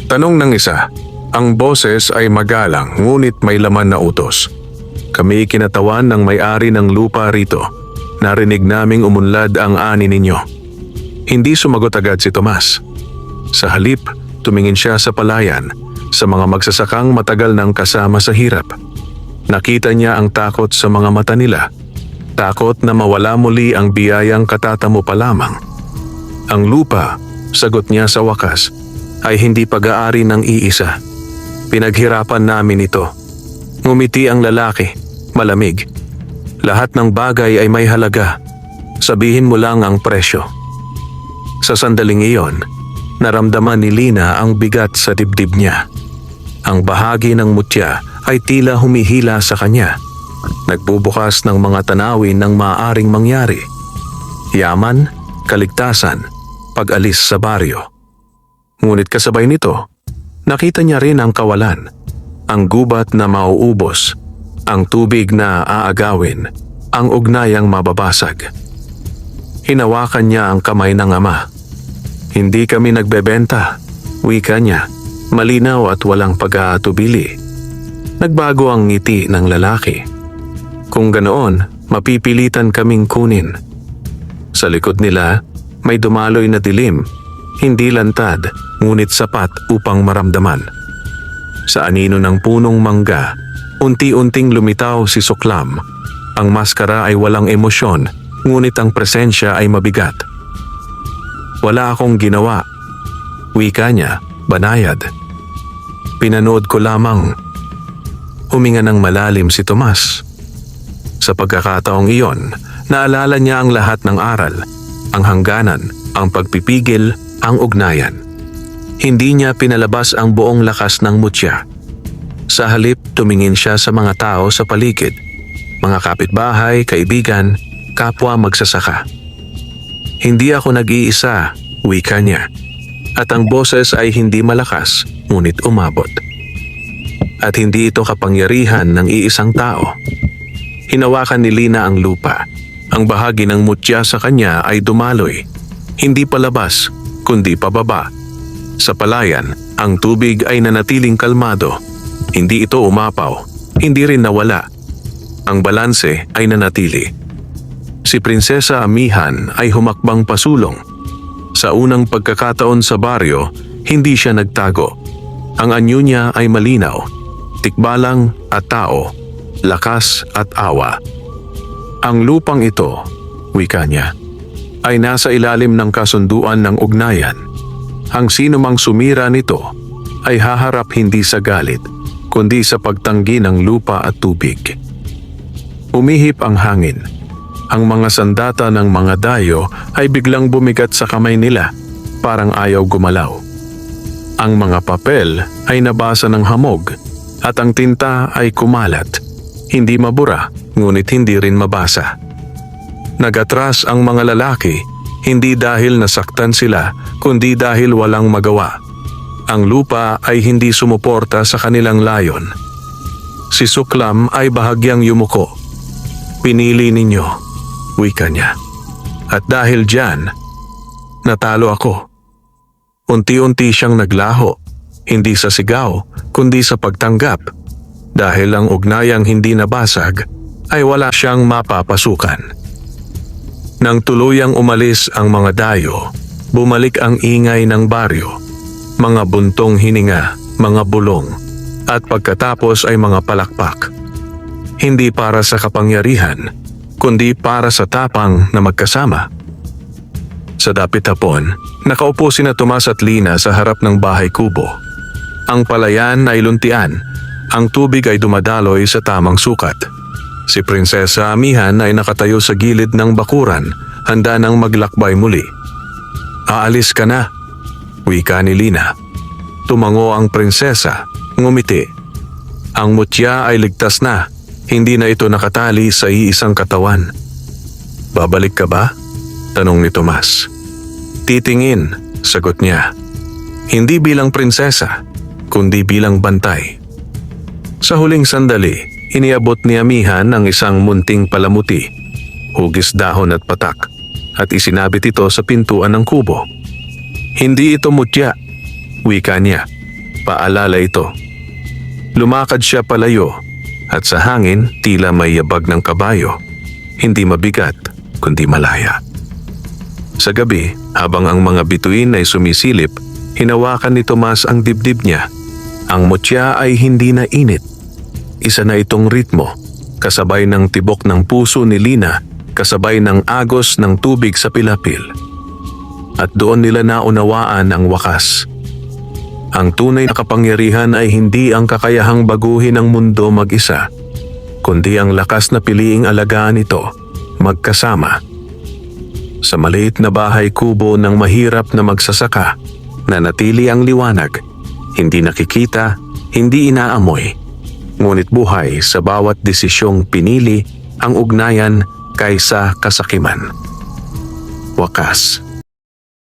Tanong ng isa. Ang boses ay magalang ngunit may laman na utos. Kami kinatawan ng may-ari ng lupa rito. Narinig naming umunlad ang ani ninyo. Hindi sumagot agad si Tomas. Sa halip, tumingin siya sa palayan, sa mga magsasakang matagal nang kasama sa hirap. Nakita niya ang takot sa mga mata nila. Takot na mawala muli ang biyayang katatamo pa lamang. Ang lupa, sagot niya sa wakas, ay hindi pag-aari ng iisa. Pinaghirapan namin ito. Ngumiti ang lalaki, malamig. Lahat ng bagay ay may halaga. Sabihin mo lang ang presyo. Sa sandaling iyon, naramdaman ni Lina ang bigat sa dibdib niya. Ang bahagi ng mutya ay tila humihila sa kanya. Nagbubukas ng mga tanawin ng maaaring mangyari. Yaman, kaligtasan, pag-alis sa baryo. Ngunit kasabay nito, nakita niya rin ang kawalan, ang gubat na mauubos, ang tubig na aagawin, ang ugnayang mababasag. Hinawakan niya ang kamay ng ama. Hindi kami nagbebenta, wika niya, malinaw at walang pag-aatubili. Nagbago ang ngiti ng lalaki. Kung ganoon, mapipilitan kaming kunin. Sa likod nila, may dumaloy na dilim, hindi lantad, ngunit sapat upang maramdaman. Sa anino ng punong mangga, unti-unting lumitaw si Suklam. Ang maskara ay walang emosyon, ngunit ang presensya ay mabigat. Wala akong ginawa. Wika niya, banayad. Pinanood ko lamang. Huminga ng malalim si Tomas. Sa pagkakataong iyon, naalala niya ang lahat ng aral, ang hangganan, ang pagpipigil, ang ugnayan. Hindi niya pinalabas ang buong lakas ng mutya. Sa halip, tumingin siya sa mga tao sa paligid, mga kapitbahay, kaibigan, kapwa magsasaka. Hindi ako nag-iisa, wika niya. At ang boses ay hindi malakas, ngunit umabot. At hindi ito kapangyarihan ng iisang tao. Hinawakan ni Lina ang lupa. Ang bahagi ng mutya sa kanya ay dumaloy. Hindi palabas, kundi pababa. Sa palayan, ang tubig ay nanatiling kalmado. Hindi ito umapaw, hindi rin nawala. Ang balanse ay nanatili. Si Prinsesa Amihan ay humakbang pasulong. Sa unang pagkakataon sa baryo, hindi siya nagtago. Ang anyo niya ay malinaw, tikbalang at tao, lakas at awa. Ang lupang ito, wika niya, ay nasa ilalim ng kasunduan ng ugnayan. Ang sino mang sumira nito ay haharap hindi sa galit, kundi sa pagtanggi ng lupa at tubig. Umihip ang hangin. Ang mga sandata ng mga dayo ay biglang bumigat sa kamay nila, parang ayaw gumalaw. Ang mga papel ay nabasa ng hamog, at ang tinta ay kumalat. Hindi mabura, ngunit hindi rin mabasa. Nagatras ang mga lalaki, hindi dahil nasaktan sila, kundi dahil walang magawa. Ang lupa ay hindi sumuporta sa kanilang layon. Si Suklam ay bahagyang yumuko. Pinili ninyo, wika niya. At dahil diyan, natalo ako. Unti-unti siyang naglaho, hindi sa sigaw, kundi sa pagtanggap. dahil ang ugnayang hindi nabasag ay wala siyang mapapasukan. Nang tuluyang umalis ang mga dayo, bumalik ang ingay ng baryo, mga buntong hininga, mga bulong, at pagkatapos ay mga palakpak. Hindi para sa kapangyarihan, kundi para sa tapang na magkasama. Sa dapit hapon, nakaupo sina Tomas at Lina sa harap ng bahay kubo. Ang palayan ay luntian, ang tubig ay dumadaloy sa tamang sukat. Si Prinsesa Amihan ay nakatayo sa gilid ng bakuran, handa nang maglakbay muli. "Aalis ka na," wika ni Lina. Tumango ang prinsesa, ngumiti. Ang mutya ay ligtas na, hindi na ito nakatali sa iisang katawan. "Babalik ka ba?" tanong ni Tomas. "Titingin," sagot niya. Hindi bilang prinsesa, kundi bilang bantay. Sa huling sandali, iniabot ni Amihan ang isang munting palamuti, hugis dahon at patak, at isinabit ito sa pintuan ng kubo. "Hindi ito mutya," wika niya. Paalala ito. Lumakad siya palayo, at sa hangin tila may yabag ng kabayo. Hindi mabigat, kundi malaya. Sa gabi, habang ang mga bituin ay sumisilip, hinawakan ni Tomas ang dibdib niya. Ang mutya ay hindi na init. Isa na itong ritmo, kasabay ng tibok ng puso ni Lina, kasabay ng agos ng tubig sa pilapil. At doon nila naunawaan ang wakas. Ang tunay na kapangyarihan ay hindi ang kakayahang baguhin ang mundo mag-isa, kundi ang lakas na piliing alagaan ito, magkasama. Sa maliit na bahay kubo ng mahirap na magsasaka, nanatili ang liwanag, hindi nakikita, hindi inaamoy, ngunit buhay sa bawat desisyong pinili ang ugnayan kaysa kasakiman. Wakas.